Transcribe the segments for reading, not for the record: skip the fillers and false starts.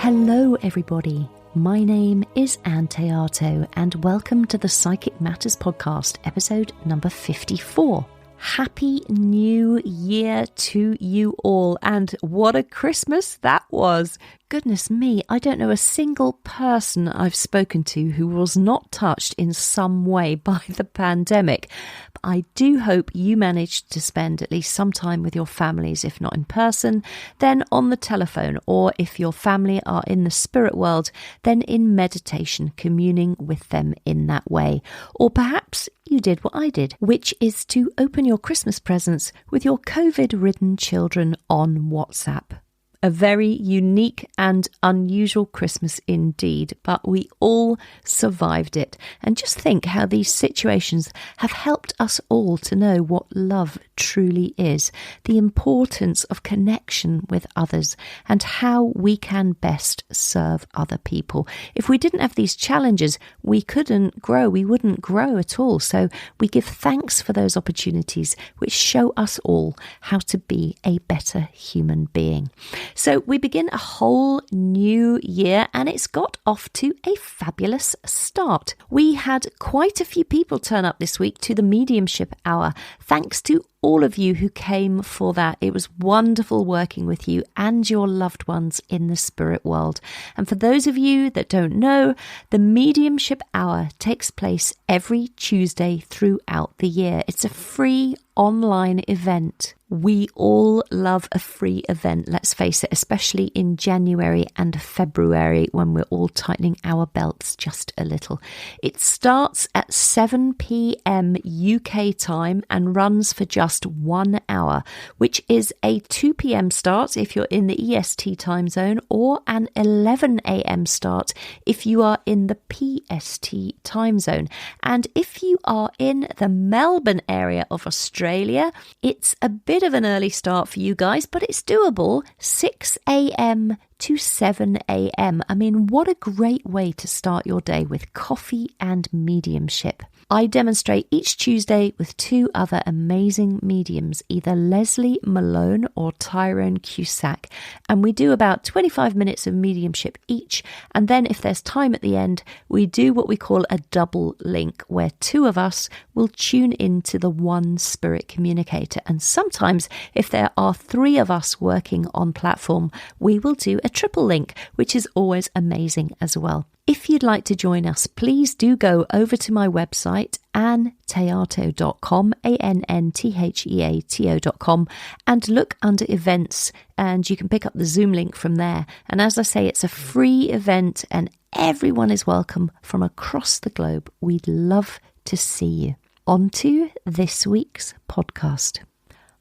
Hello everybody, my name is Anne Teato and welcome to the Psychic Matters podcast, episode number 54. Happy New Year to you all, and what a Christmas that was. Goodness me, I don't know a single person I've spoken to who was not touched in some way by the pandemic. But I do hope you managed to spend at least some time with your families, if not in person, then on the telephone, or if your family are in the spirit world, then in meditation, communing with them in that way. Or perhaps you did what I did, which is to open your Christmas presents with your COVID-ridden children on WhatsApp. A very unique and unusual Christmas indeed, but we all survived it. And just think how these situations have helped us all to know what love truly is, the importance of connection with others, and how we can best serve other people. If we didn't have these challenges, we couldn't grow. We wouldn't grow at all. So we give thanks for those opportunities which show us all how to be a better human being. So we begin a whole new year and it's got off to a fabulous start. We had quite a few people turn up this week to the Mediumship Hour. Thanks to all of you who came for that. It was wonderful working with you and your loved ones in the spirit world. And for those of you that don't know, the Mediumship Hour takes place every Tuesday throughout the year. It's a free online event. We all love a free event, let's face it, especially in January and February when we're all tightening our belts just a little. It starts at 7 p.m. UK time and runs for just 1 hour, which is a 2 p.m. start if you're in the EST time zone, or an 11 a.m. start if you are in the PST time zone. And if you are in the Melbourne area of Australia, it's a bit of an early start for you guys, but it's doable. 6 a.m. to 7 a.m. I mean, what a great way to start your day with coffee and mediumship. I demonstrate each Tuesday with two other amazing mediums, either Leslie Malone or Tyrone Cusack, and we do about 25 minutes of mediumship each, and then if there's time at the end, we do what we call a double link, where two of us will tune into the one spirit communicator, and sometimes if there are three of us working on platform, we will do a triple link, which is always amazing as well. If you'd like to join us, please do go over to my website, anneteato.com, ANNTHEATO.com, and look under events, and you can pick up the Zoom link from there. And as I say, it's a free event and everyone is welcome from across the globe. We'd love to see you. On to this week's podcast.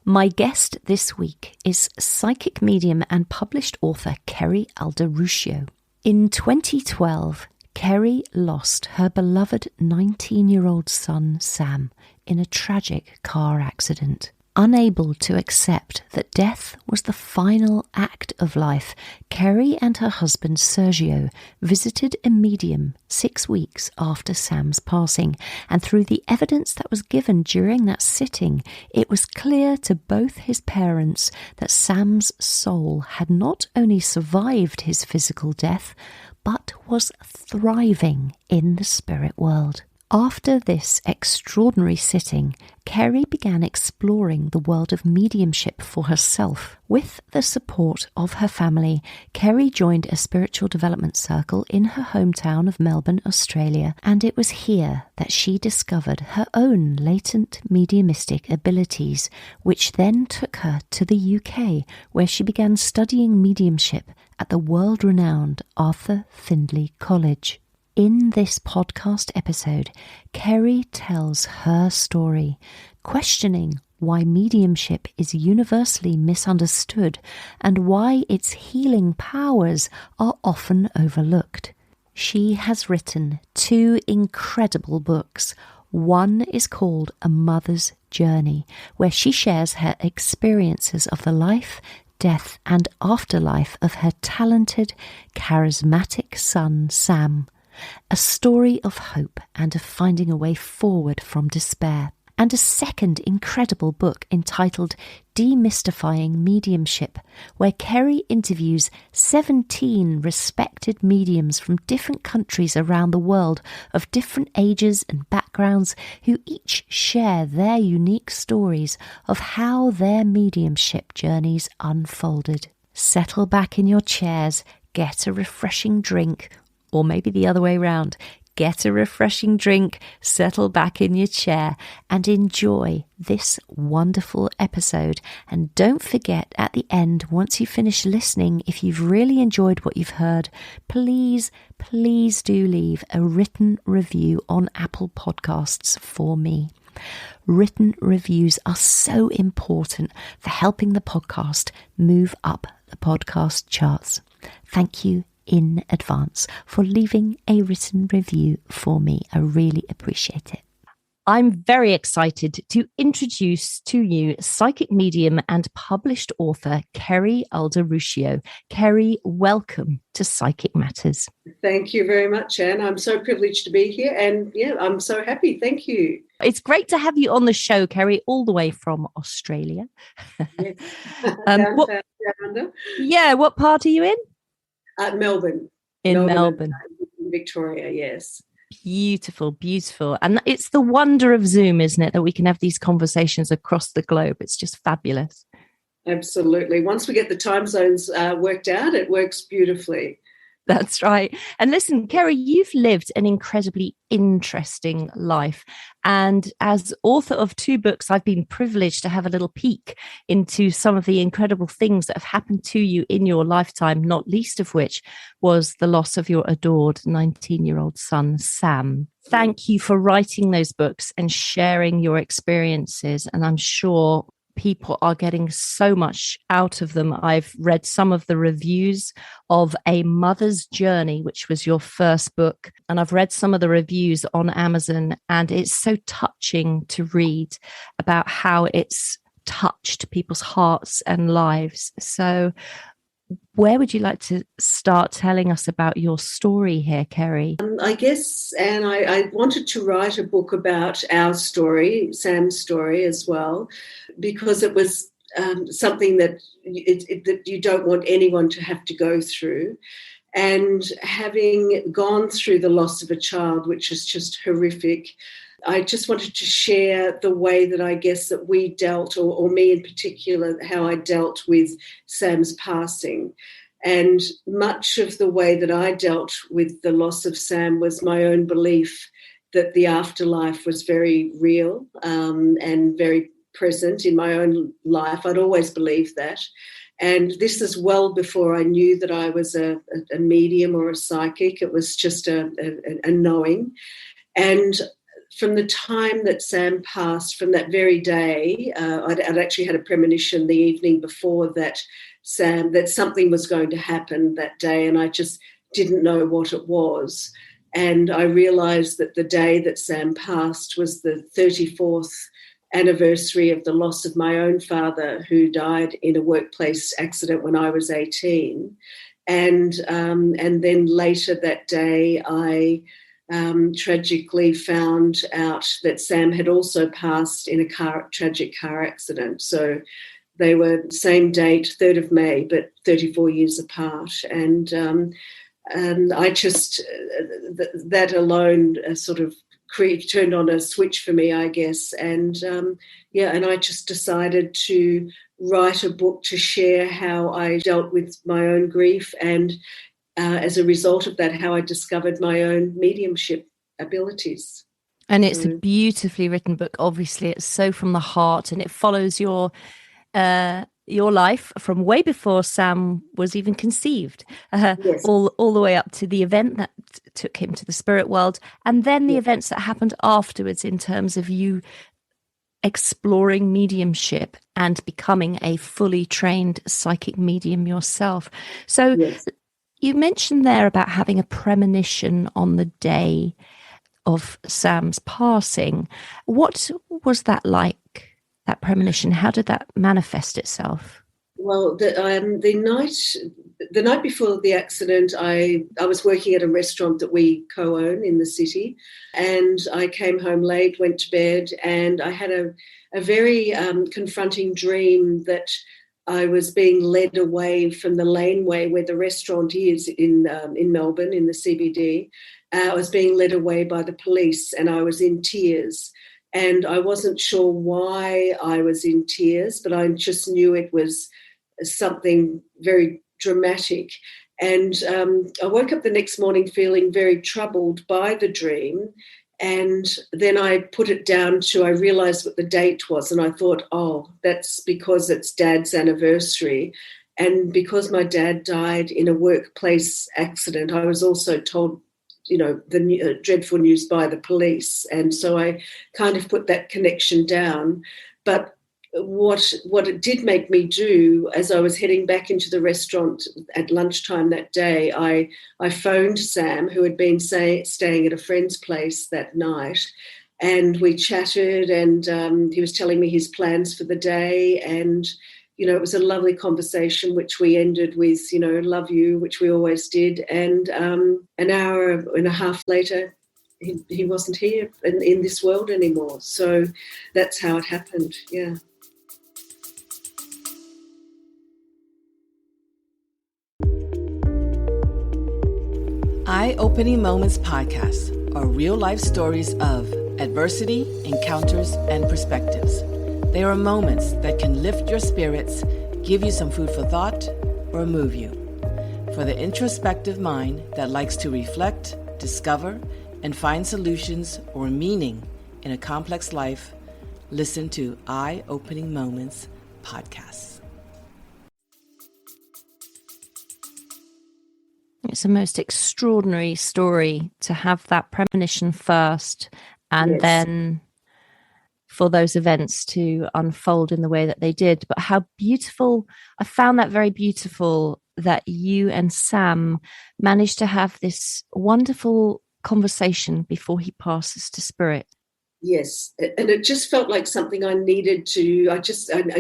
My guest this week is psychic medium and published author Kerry Alderuccio. In 2012, Kerry lost her beloved 19-year-old son, Sam, in a tragic car accident. Unable to accept that death was the final act of life, Kerry and her husband, Sergio, visited a medium 6 weeks after Sam's passing, and through the evidence that was given during that sitting, it was clear to both his parents that Sam's soul had not only survived his physical death, but was thriving in the spirit world. After this extraordinary sitting, Kerry began exploring the world of mediumship for herself. With the support of her family, Kerry joined a spiritual development circle in her hometown of Melbourne, Australia, and it was here that she discovered her own latent mediumistic abilities, which then took her to the UK, where she began studying mediumship at the world-renowned Arthur Findlay College. In this podcast episode, Kerry tells her story, questioning why mediumship is universally misunderstood and why its healing powers are often overlooked. She has written 2 incredible books. One is called A Mother's Journey, where she shares her experiences of the life, death and afterlife of her talented, charismatic son, Sam. A story of hope and of finding a way forward from despair. and a second incredible book entitled Demystifying Mediumship, where Kerry interviews 17 respected mediums from different countries around the world of different ages and backgrounds who each share their unique stories of how their mediumship journeys unfolded. Settle back in your chairs, get a refreshing drink, or maybe the other way round. Get a refreshing drink, settle back in your chair, and enjoy this wonderful episode. And don't forget at the end, once you finish listening, if you've really enjoyed what you've heard, please do leave a written review on Apple Podcasts for me. Written reviews are so important for helping the podcast move up the podcast charts. Thank you in advance for leaving a written review for me. I really appreciate it. I'm very excited to introduce to you psychic medium and published author Kerry Alderuccio. Kerry, welcome to Psychic Matters. Thank you very much, Anne. I'm so privileged to be here, and I'm so happy. Thank you. It's great to have you on the show, Kerry, all the way from Australia. Yes. Down under. Yeah, what part are you in? Melbourne. Melbourne. Victoria, yes. Beautiful, beautiful. And it's the wonder of Zoom, isn't it, that we can have these conversations across the globe. It's just fabulous. Absolutely. Once we get the time zones worked out, it works beautifully. That's right. And listen, Kerry, you've lived an incredibly interesting life. And as author of 2 books, I've been privileged to have a little peek into some of the incredible things that have happened to you in your lifetime, not least of which was the loss of your adored 19-year-old son, Sam. Thank you for writing those books and sharing your experiences. And I'm sure people are getting so much out of them. I've read some of the reviews of A Mother's Journey, which was your first book, and I've read some of the reviews on Amazon, and it's so touching to read about how it's touched people's hearts and lives. So where would you like to start telling us about your story here, Kerry? I guess, and I wanted to write a book about our story, Sam's story as well, because it was something that that you don't want anyone to have to go through. And having gone through the loss of a child, which is just horrific, I just wanted to share the way that I guess that we dealt, or me in particular, how I dealt with Sam's passing. And much of the way that I dealt with the loss of Sam was my own belief that the afterlife was very real and very present in my own life. I'd always believed that. And this is well before I knew that I was a medium or a psychic. It was just a knowing. And from the time that Sam passed, from that very day, I'd actually had a premonition the evening before that something was going to happen that day, and I just didn't know what it was. And I realised that the day that Sam passed was the 34th anniversary of the loss of my own father, who died in a workplace accident when I was 18. And then later that day, I tragically found out that Sam had also passed in a tragic car accident. So they were same date, 3rd of May, but 34 years apart. And I just, that alone sort of turned on a switch for me, I guess. And and I just decided to write a book to share how I dealt with my own grief, and as a result of that, how I discovered my own mediumship abilities. And it's a beautifully written book. Obviously, it's so from the heart, and it follows your life from way before Sam was even conceived, Yes. all the way up to the event that took him to the spirit world, and then the events that happened afterwards in terms of you exploring mediumship and becoming a fully trained psychic medium yourself. So you mentioned there about having a premonition on the day of Sam's passing. What was that like, that premonition? How did that manifest itself? Well, the night before the accident, I was working at a restaurant that we co-own in the city, and I came home late, went to bed, and I had a very confronting dream that I was being led away from the laneway where the restaurant is in Melbourne, in the CBD. I was being led away by the police, and I was in tears. And I wasn't sure why I was in tears, but I just knew it was something very dramatic. And I woke up the next morning feeling very troubled by the dream. And then I put it down to, I realised what the date was. And I thought, oh, that's because it's Dad's anniversary. And because my dad died in a workplace accident, I was also told, the dreadful news by the police. And so I kind of put that connection down. But what it did make me do, as I was heading back into the restaurant at lunchtime that day, I phoned Sam, who had been staying at a friend's place that night, and we chatted, and he was telling me his plans for the day. And it was a lovely conversation, which we ended with, love you, which we always did. And an hour and a half later, he wasn't here in this world anymore. So that's how it happened, yeah. Eye-Opening Moments podcast are real-life stories of adversity, encounters, and perspectives. They are moments that can lift your spirits, give you some food for thought, or move you. For the introspective mind that likes to reflect, discover, and find solutions or meaning in a complex life, listen to Eye-Opening Moments podcasts. It's a most extraordinary story to have that premonition first, and then for those events to unfold in the way that they did. But how beautiful, I found that very beautiful that you and Sam managed to have this wonderful conversation before he passes to spirit. Yes, and it just felt like something I needed to, I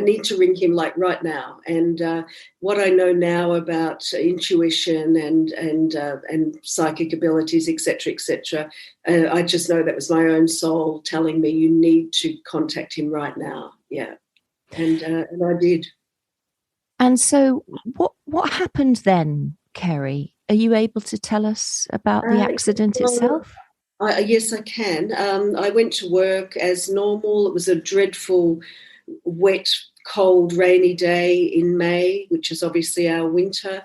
need to ring him like right now. And what I know now about intuition and psychic abilities, etc., I just know that was my own soul telling me you need to contact him right now. Yeah, and I did. And so what happened then, Kerry? Are you able to tell us about the accident itself? Yes, I can. I went to work as normal. It was a dreadful, wet, cold, rainy day in May, which is obviously our winter.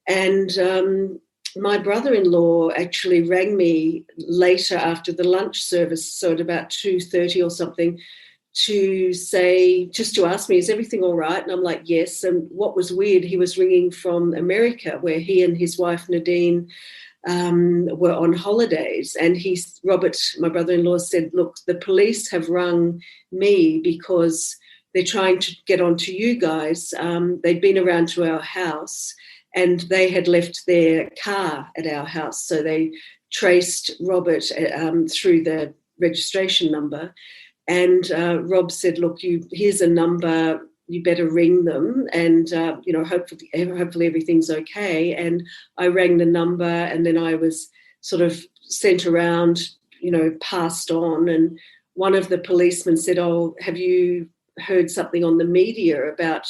And my brother-in-law actually rang me later after the lunch service, so at about 2:30 or something, to say, just to ask me, is everything all right? And I'm like, yes. And what was weird, he was ringing from America, where he and his wife Nadine were on holidays, and Robert, my brother-in-law, said, look, the police have rung me because they're trying to get onto you guys. They'd been around to our house and they had left their car at our house, so they traced Robert through the registration number. And Rob said, look, here's a number, you better ring them, and hopefully everything's okay. And I rang the number, and then I was sort of sent around, passed on. And one of the policemen said, oh, have you heard something on the media about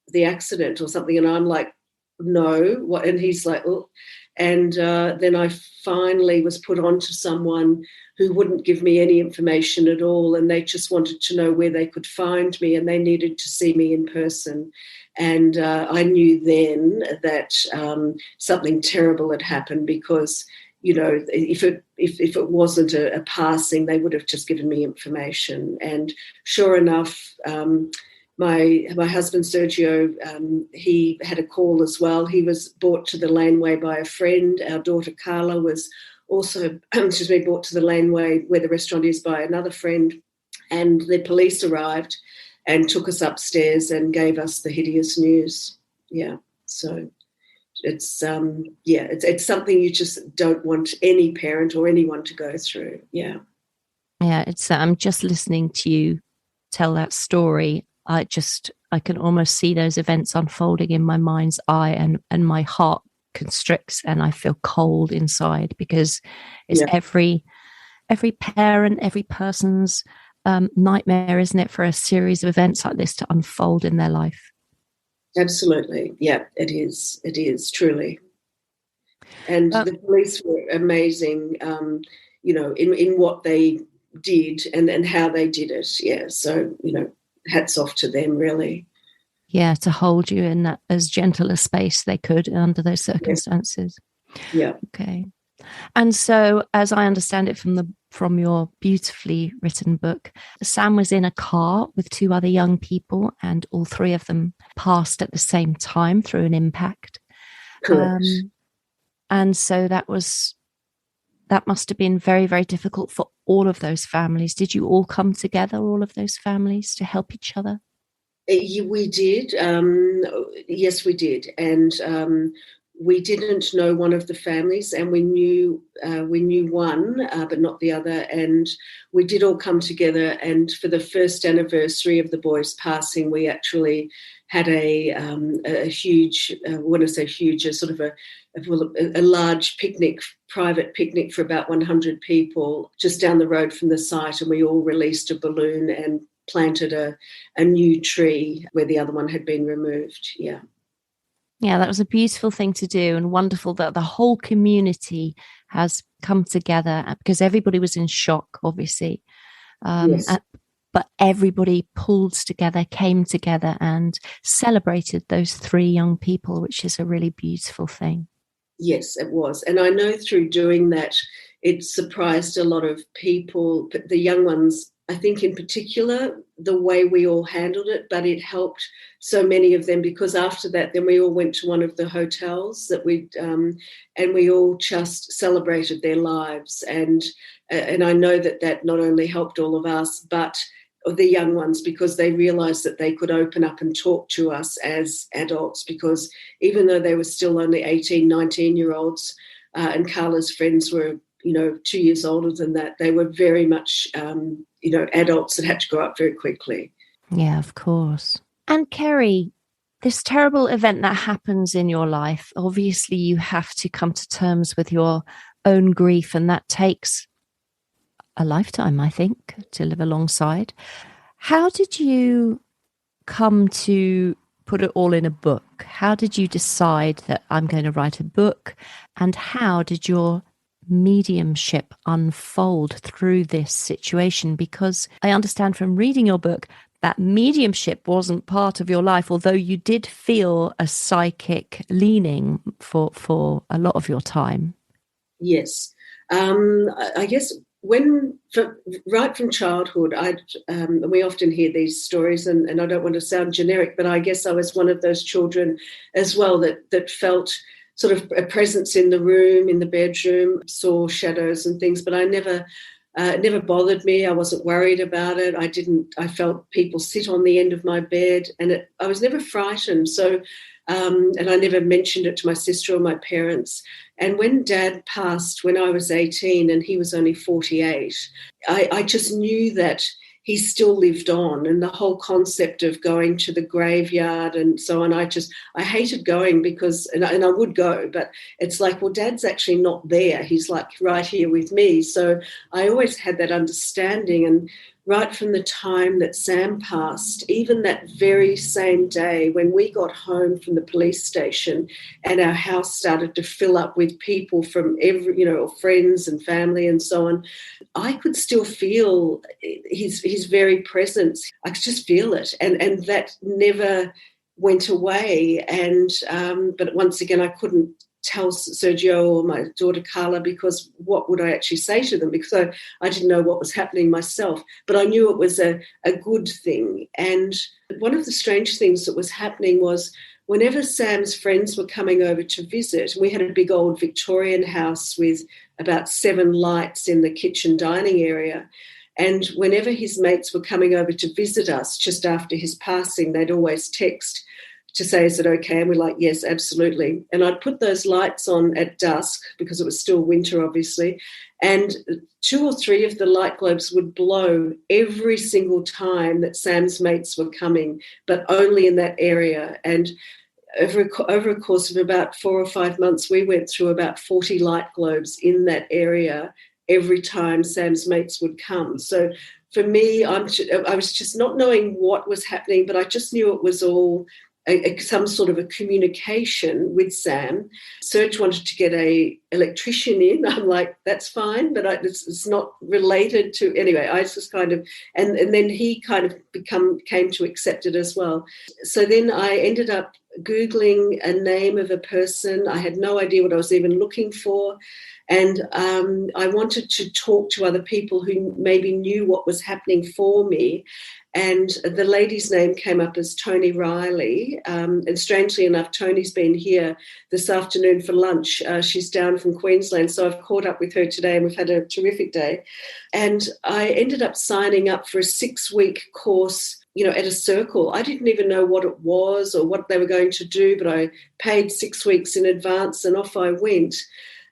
the accident or something? And I'm like, no. What? And he's like, oh. And then I finally was put on to someone who wouldn't give me any information at all, and they just wanted to know where they could find me, and they needed to see me in person. And I knew then that something terrible had happened, because, if it wasn't a passing, they would have just given me information. And sure enough, my husband Sergio, he had a call as well. He was brought to the laneway by a friend. Our daughter Carla was also brought to the laneway where the restaurant is by another friend, and the police arrived and took us upstairs and gave us the hideous news. Yeah, so it's it's something you just don't want any parent or anyone to go through. Yeah, it's I'm just listening to you tell that story. I can almost see those events unfolding in my mind's eye, and my heart constricts and I feel cold inside, because it's every parent, every person's nightmare, isn't it, for a series of events like this to unfold in their life? Absolutely. Yeah, it is. It is, truly. And the police were amazing, in what they did and how they did it. Yeah. So, hats off to them, really. Yeah, to hold you in that as gentle a space they could under those circumstances. Yeah. Okay. And so, as I understand it from your beautifully written book, Sam was in a car with two other young people, and all three of them passed at the same time through an impact. Correct. And so that must have been very, very difficult for all of those families. Did you all come together, all of those families, to help each other? We did. Yes, we did. And we didn't know one of the families, and we knew one, but not the other. And we did all come together. And for the first anniversary of the boys passing, we actually had a huge, when I say huge, a sort of a large picnic, private picnic for about 100 people just down the road from the site. And we all released a balloon and planted a new tree where the other one had been removed. Yeah. Yeah, that was a beautiful thing to do, and wonderful that the whole community has come together, because everybody was in shock, obviously. Yes. But everybody pulled together, came together and celebrated those three young people, which is a really beautiful thing. Yes, it was. And I know through doing that, it surprised a lot of people, the young ones, I think in particular, the way we all handled it, but it helped so many of them, because after that, then we all went to one of the hotels that and we all just celebrated their lives. And I know that not only helped all of us, but the young ones, because they realised that they could open up and talk to us as adults, because even though they were still only 18, 19-year-olds, and Carla's friends were, 2 years older than that, they were very much, adults that had to grow up very quickly. Yeah, of course. And Kerry, this terrible event that happens in your life, obviously you have to come to terms with your own grief, and that takes a lifetime, I think, to live alongside. How did you come to put it all in a book? How did you decide that I'm going to write a book? And how did your mediumship unfold through this situation? Because I understand from reading your book that mediumship wasn't part of your life, although you did feel a psychic leaning for a lot of your time. Yes. I guess right from childhood, we often hear these stories, and I don't want to sound generic, but I guess I was one of those children as well that felt sort of a presence in the room, in the bedroom, saw shadows and things, but it never bothered me. I wasn't worried about it. I felt people sit on the end of my bed, and I was never frightened. So, and I never mentioned it to my sister or my parents. And when Dad passed when I was 18 and he was only 48, I just knew that he still lived on, and the whole concept of going to the graveyard and so on, I hated going, because, and I would go, but it's like, well, Dad's actually not there. He's like right here with me. So I always had that understanding. And right from the time that Sam passed, even that very same day when we got home from the police station and our house started to fill up with people from friends and family and so on, I could still feel his very presence. I could just feel it. And that never went away. And but once again, I couldn't tell Sergio or my daughter Carla, because what would I actually say to them? Because I didn't know what was happening myself, but I knew it was a good thing. And one of the strange things that was happening was whenever Sam's friends were coming over to visit, we had a big old Victorian house with about 7 lights in the kitchen dining area. And whenever his mates were coming over to visit us just after his passing, they'd always text, to say, is it okay? And we're like, yes, absolutely. And I'd put those lights on at dusk because it was still winter, obviously. And 2 or 3 of the light globes would blow every single time that Sam's mates were coming, but only in that area. And over a course of about 4 or 5 months, we went through about 40 light globes in that area every time Sam's mates would come. So for me, I was just not knowing what was happening, but I just knew it was all some sort of a communication with Sam. Serge wanted to get a electrician in. I'm like, that's fine, but it's not related to, anyway, I just kind of, and then he kind of came to accept it as well. So then I ended up Googling a name of a person. I had no idea what I was even looking for. And I wanted to talk to other people who maybe knew what was happening for me. And the lady's name came up as Tony Riley. And strangely enough, Tony's been here this afternoon for lunch. She's down from Queensland. So I've caught up with her today and we've had a terrific day. And I ended up signing up for a 6-week course, at a circle. I didn't even know what it was or what they were going to do, but I paid 6 weeks in advance and off I went.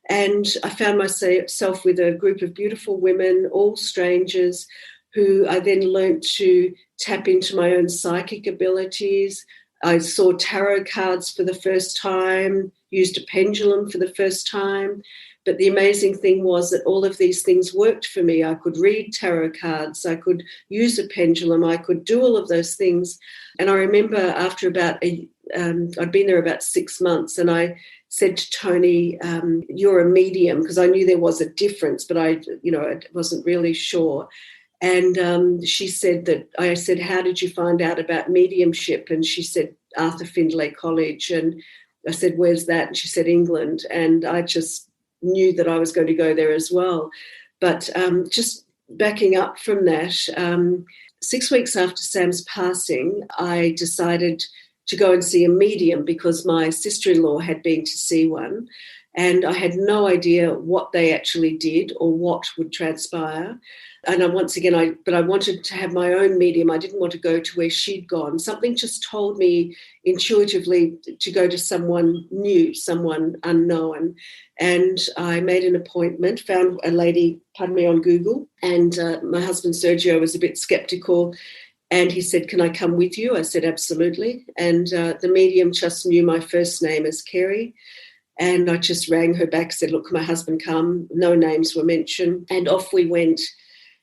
And I found myself with a group of beautiful women, all strangers, who I then learnt to tap into my own psychic abilities. I saw tarot cards for the first time, used a pendulum for the first time. But the amazing thing was that all of these things worked for me. I could read tarot cards, I could use a pendulum, I could do all of those things. And I remember after about I'd been there about 6 months, and I said to Tony, you're a medium, because I knew there was a difference, but I wasn't really sure. And she said I said, how did you find out about mediumship? And she said, Arthur Findlay College. And I said, where's that? And she said, England. And I just knew that I was going to go there as well. But just backing up from that, 6 weeks after Sam's passing, I decided to go and see a medium because my sister-in-law had been to see one. And I had no idea what they actually did or what would transpire. And I wanted to have my own medium. I didn't want to go to where she'd gone. Something just told me intuitively to go to someone new, someone unknown. And I made an appointment, found a lady, on Google. And my husband, Sergio, was a bit skeptical. And he said, can I come with you? I said, absolutely. And the medium just knew my first name as Kerry. And I just rang her back, said, look, my husband come. No names were mentioned. And off we went.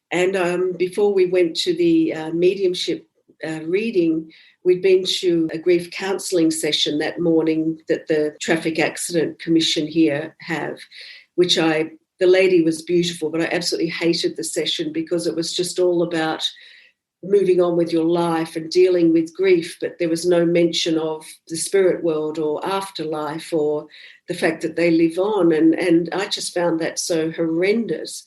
And before we went to the mediumship reading, we'd been to a grief counselling session that morning that the Traffic Accident Commission here have, which the lady was beautiful, but I absolutely hated the session because it was just all about moving on with your life and dealing with grief, but there was no mention of the spirit world or afterlife or the fact that they live on. And I just found that so horrendous.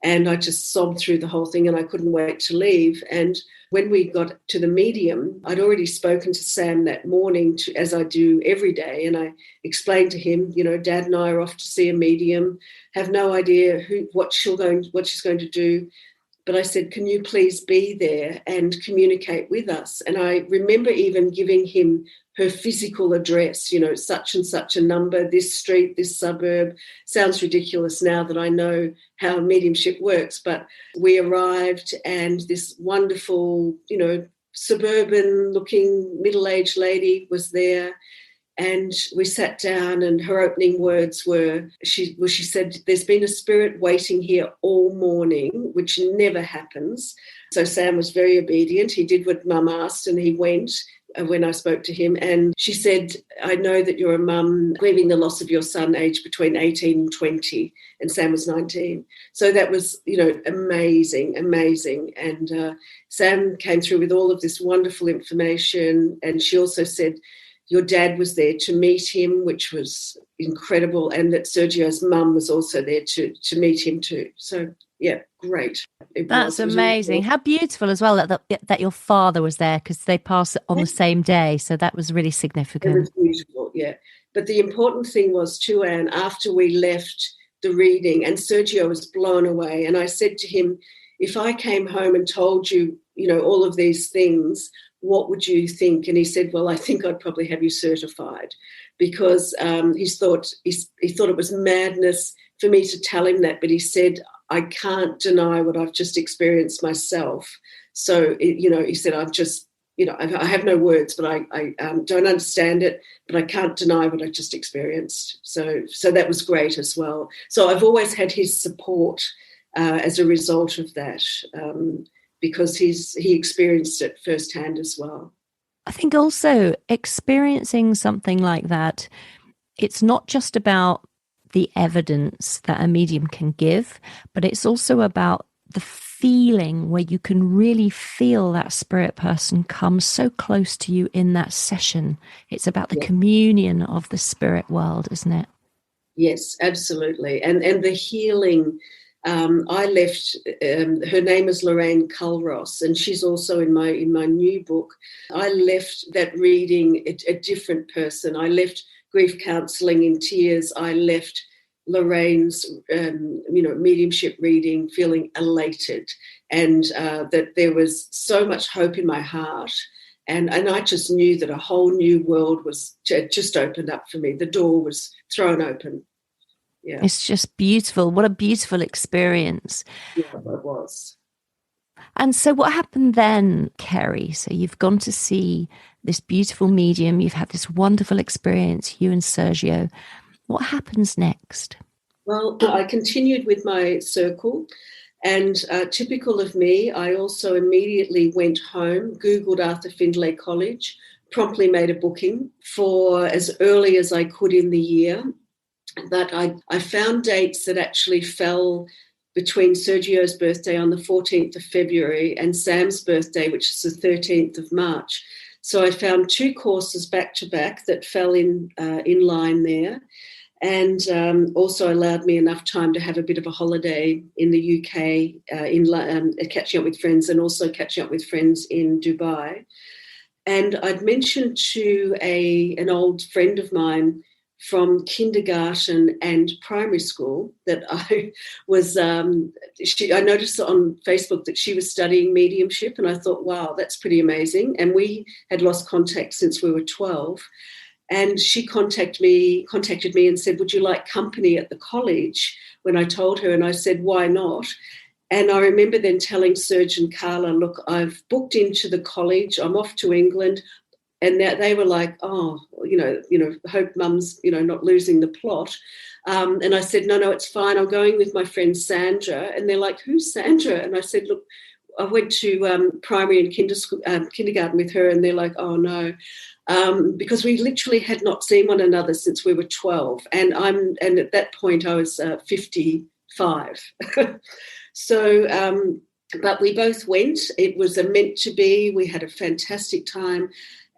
And I just sobbed through the whole thing and I couldn't wait to leave. And when we got to the medium, I'd already spoken to Sam that morning, as I do every day. And I explained to him, Dad and I are off to see a medium, have no idea what she's going to do. But I said, can you please be there and communicate with us? And I remember even giving him her physical address, such and such a number, this street, this suburb. Sounds ridiculous now that I know how mediumship works, but we arrived and this wonderful, suburban-looking middle-aged lady was there. And we sat down and her opening words were, she said, there's been a spirit waiting here all morning, which never happens. So Sam was very obedient. He did what Mum asked and he went when I spoke to him. And she said, I know that you're a mum grieving the loss of your son aged between 18 and 20. And Sam was 19. So that was, amazing. And Sam came through with all of this wonderful information. And she also said, your dad was there to meet him, which was incredible, and that Sergio's mum was also there to meet him too. So, yeah, great. That's amazing. How beautiful as well that your father was there, because they passed on the same day. So that was really significant. It was beautiful, yeah. But the important thing was too, Anne, after we left the reading, and Sergio was blown away, and I said to him, if I came home and told you, all of these things, what would you think? And he said, well, I think I'd probably have you certified, because he thought it was madness for me to tell him that. But he said, I can't deny what I've just experienced myself. So, he said, I've just, I have no words, but I don't understand it, but I can't deny what I just experienced. So that was great as well. So I've always had his support as a result of that, because he experienced it firsthand as well. I think also experiencing something like that, it's not just about the evidence that a medium can give, but it's also about the feeling where you can really feel that spirit person come so close to you in that session. It's about the communion of the spirit world, isn't it? Yes, absolutely. And the healing. I left, her name is Lorraine Culross, and she's also in my new book. I left that reading a different person. I left grief counselling in tears. I left Lorraine's, mediumship reading feeling elated, and that there was so much hope in my heart. And I just knew that a whole new world was just opened up for me. The door was thrown open. Yeah. It's just beautiful. What a beautiful experience. Yeah, it was. And so what happened then, Kerry? So you've gone to see this beautiful medium. You've had this wonderful experience, you and Sergio. What happens next? Well, I continued with my circle, and typical of me, I also immediately went home, Googled Arthur Findlay College, promptly made a booking for as early as I could in the year. But I found dates that actually fell between Sergio's birthday on the 14th of February and Sam's birthday, which is the 13th of March. So I found 2 courses back to back that fell in line there, and also allowed me enough time to have a bit of a holiday in the UK, catching up with friends, and also catching up with friends in Dubai. And I'd mentioned to an old friend of mine from kindergarten and primary school that I was, I noticed on Facebook that she was studying mediumship, and I thought, wow, that's pretty amazing. And we had lost contact since we were 12. And she contacted me and said, would you like company at the college? When I told her, and I said, why not? And I remember then telling Serge and Carla, look, I've booked into the college. I'm off to England. And they were like, oh, hope Mum's, not losing the plot. And I said, no, it's fine. I'm going with my friend Sandra. And they're like, who's Sandra? And I said, look, I went to primary and kindergarten with her. And they're like, oh, no. Because we literally had not seen one another since we were 12. And at that point I was 55. So, but we both went. It was meant to be. We had a fantastic time.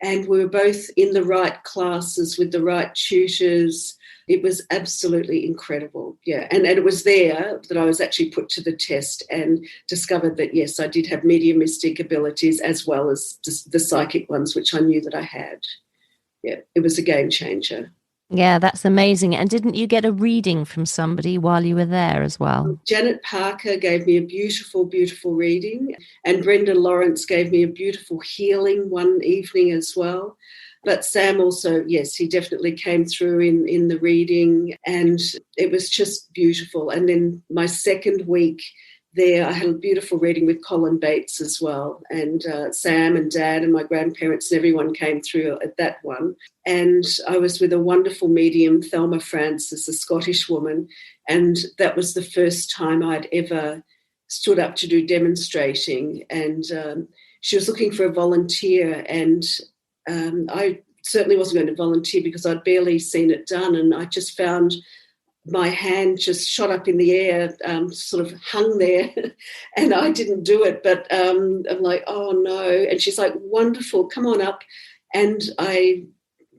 And we were both in the right classes with the right tutors. It was absolutely incredible. Yeah. And it was there that I was actually put to the test and discovered that, yes, I did have mediumistic abilities as well as the psychic ones, which I knew that I had. Yeah. It was a game changer. Yeah, that's amazing. And didn't you get a reading from somebody while you were there as well? Janet Parker gave me a beautiful, beautiful reading, and Brendan Lawrence gave me a beautiful healing one evening as well. But Sam also, yes, he definitely came through in the reading, and it was just beautiful. And then my second week there, I had a beautiful reading with Colin Bates as well, and Sam and Dad and my grandparents and everyone came through at that one. And I was with a wonderful medium, Thelma Francis, a Scottish woman, and that was the first time I'd ever stood up to do demonstrating. And she was looking for a volunteer, and I certainly wasn't going to volunteer because I'd barely seen it done, and I just found my hand just shot up in the air, sort of hung there, and I didn't do it. But I'm like, oh, no. And she's like, wonderful, come on up. And I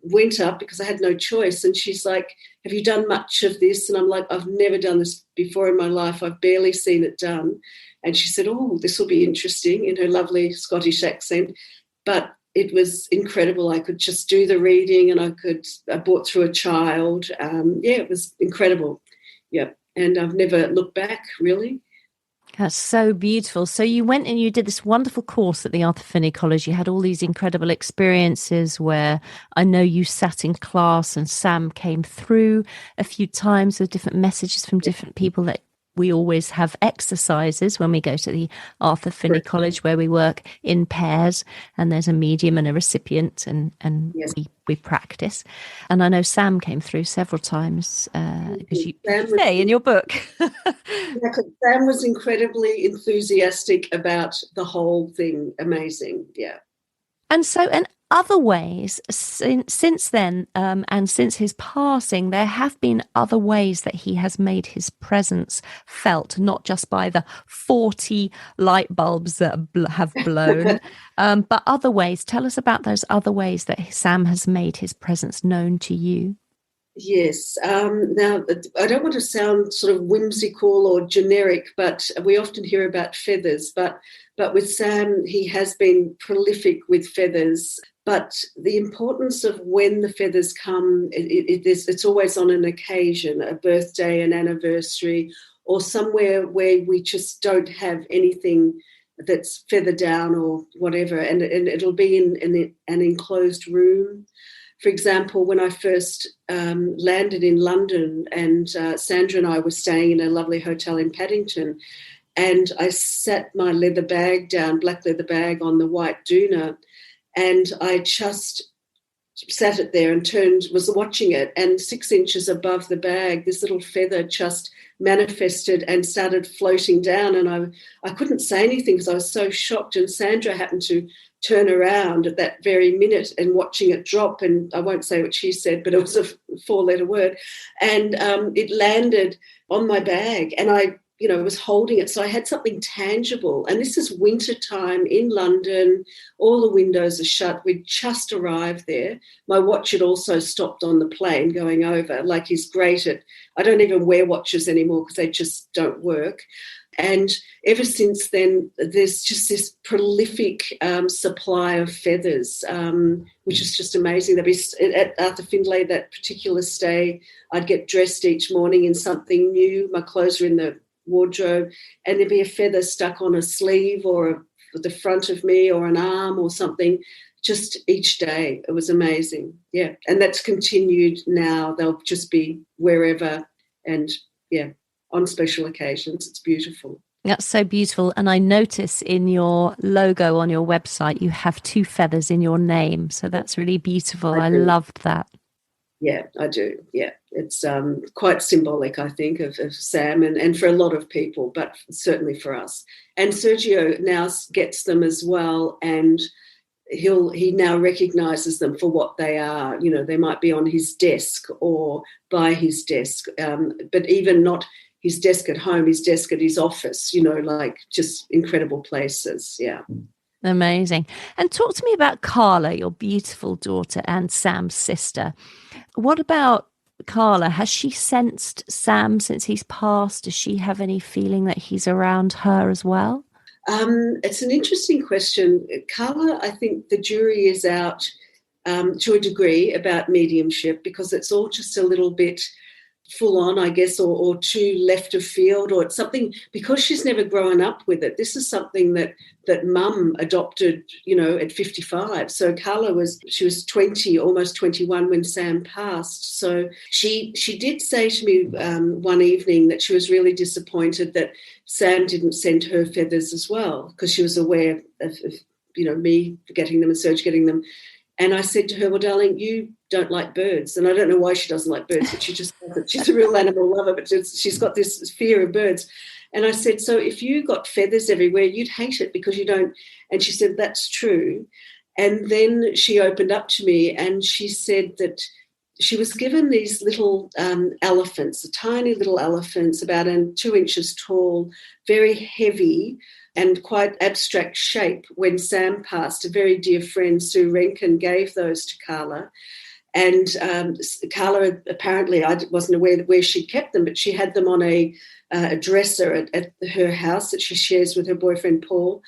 went up because I had no choice. And she's like, have you done much of this? And I'm like, I've never done this before in my life. I've barely seen it done. And she said, oh, this will be interesting, in her lovely Scottish accent. But it was incredible. I could just do the reading, and I brought through a child. It was incredible. Yeah. And I've never looked back, really. That's so beautiful. So you went and you did this wonderful course at the Arthur Findlay College. You had all these incredible experiences where I know you sat in class and Sam came through a few times with different messages from different people. That we always have exercises when we go to the Arthur Findlay College where we work in pairs and there's a medium and a recipient and Yes. we practice. And I know Sam came through several times because you say in your book. Sam was incredibly enthusiastic about the whole thing. Amazing. Yeah. And so in other ways, since then, and since his passing, there have been other ways that he has made his presence felt, not just by the 40 light bulbs that have blown, but other ways. Tell us about those other ways that Sam has made his presence known to you. Yes. Now, I don't want to sound sort of whimsical or generic, but we often hear about feathers. But with Sam, he has been prolific with feathers. But the importance of when the feathers come, it's always on an occasion, a birthday, an anniversary, or somewhere where we just don't have anything that's feather down or whatever. And it'll be in an enclosed room. For example, when I first landed in London and Sandra and I were staying in a lovely hotel in Paddington, and I sat my leather bag down, black leather bag, on the white doona, and I just sat it there and was watching it, and 6 inches above the bag, this little feather just manifested and started floating down, and I couldn't say anything because I was so shocked, and Sandra happened to turn around at that very minute and watching it drop, and I won't say what she said, but it was a 4-letter word, and it landed on my bag, and I was holding it, so I had something tangible. And this is winter time in London, all the windows are shut, we'd just arrived there. My watch had also stopped on the plane going over, like he's great at, I don't even wear watches anymore because they just don't work. And ever since then, there's just this prolific supply of feathers, which is just amazing. There'd be, at Arthur Findlay, that particular stay, I'd get dressed each morning in something new. My clothes were in the wardrobe, and there'd be a feather stuck on a sleeve or the front of me or an arm or something, just each day. It was amazing. Yeah. And that's continued now. They'll just be wherever and, yeah, on special occasions. It's beautiful. That's so beautiful. And I notice in your logo on your website, you have 2 feathers in your name. So that's really beautiful. I loved that. Yeah, I do. Yeah, it's quite symbolic, I think, of Sam and for a lot of people, but certainly for us. And Sergio now gets them as well, and he now recognises them for what they are. They might be on his desk or by his desk, but even not his desk at home, his desk at his office, like just incredible places. Yeah. Amazing. And talk to me about Carla, your beautiful daughter and Sam's sister. What about Carla? Has she sensed Sam since he's passed? Does she have any feeling that he's around her as well? It's an interesting question. Carla, I think the jury is out to a degree about mediumship because it's all just a little bit full on, I guess, or too left of field, or it's something, because she's never grown up with it. This is something that mum adopted, at 55. So Carla was 20, almost 21 when Sam passed. So she did say to me one evening that she was really disappointed that Sam didn't send her feathers as well, because she was aware of me getting them and Serge getting them. And I said to her, well, darling, you don't like birds. And I don't know why she doesn't like birds, but she just doesn't. She's a real animal lover, but she's got this fear of birds. And I said, so if you got feathers everywhere, you'd hate it because you don't. And she said, that's true. And then she opened up to me and she said that she was given these little elephants, tiny little elephants, about 2 inches tall, very heavy, and quite abstract shape. When Sam passed, a very dear friend, Sue Renkin, gave those to Carla. And Carla, apparently, I wasn't aware where she kept them, but she had them on a dresser at her house that she shares with her boyfriend, Paul.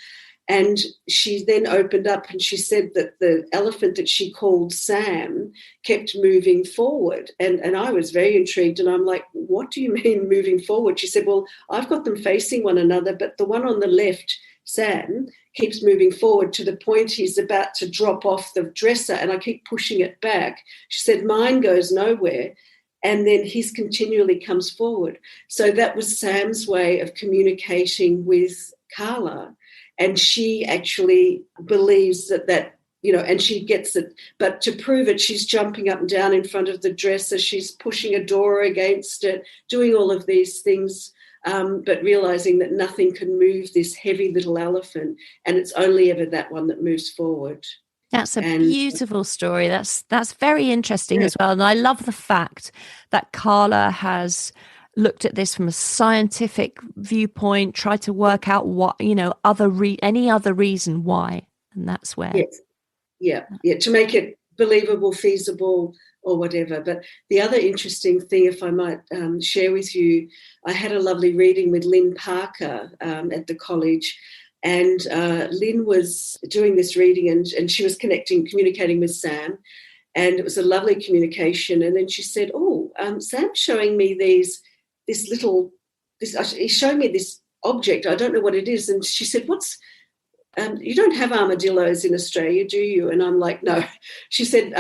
And she then opened up and she said that the elephant that she called Sam kept moving forward. And I was very intrigued. And I'm like, what do you mean moving forward? She said, well, I've got them facing one another, but the one on the left, Sam, keeps moving forward to the point he's about to drop off the dresser, and I keep pushing it back. She said, mine goes nowhere. And then his continually comes forward. So that was Sam's way of communicating with Carla. And she actually believes that, and she gets it. But to prove it, she's jumping up and down in front of the dresser. She's pushing a door against it, doing all of these things, but realizing that nothing can move this heavy little elephant. And it's only ever that one that moves forward. That's a beautiful story. That's very interesting as well. And I love the fact that Carla has looked at this from a scientific viewpoint, tried to work out what, any other reason why. And that's where. Yes. Yeah. To make it believable, feasible, or whatever. But the other interesting thing, if I might share with you, I had a lovely reading with Lynn Parker at the college. And Lynn was doing this reading and she was communicating with Sam. And it was a lovely communication. And then she said, Sam's showing me he's showing me this object. I don't know what it is. And she said, you don't have armadillos in Australia, do you? And I'm like, no. She said,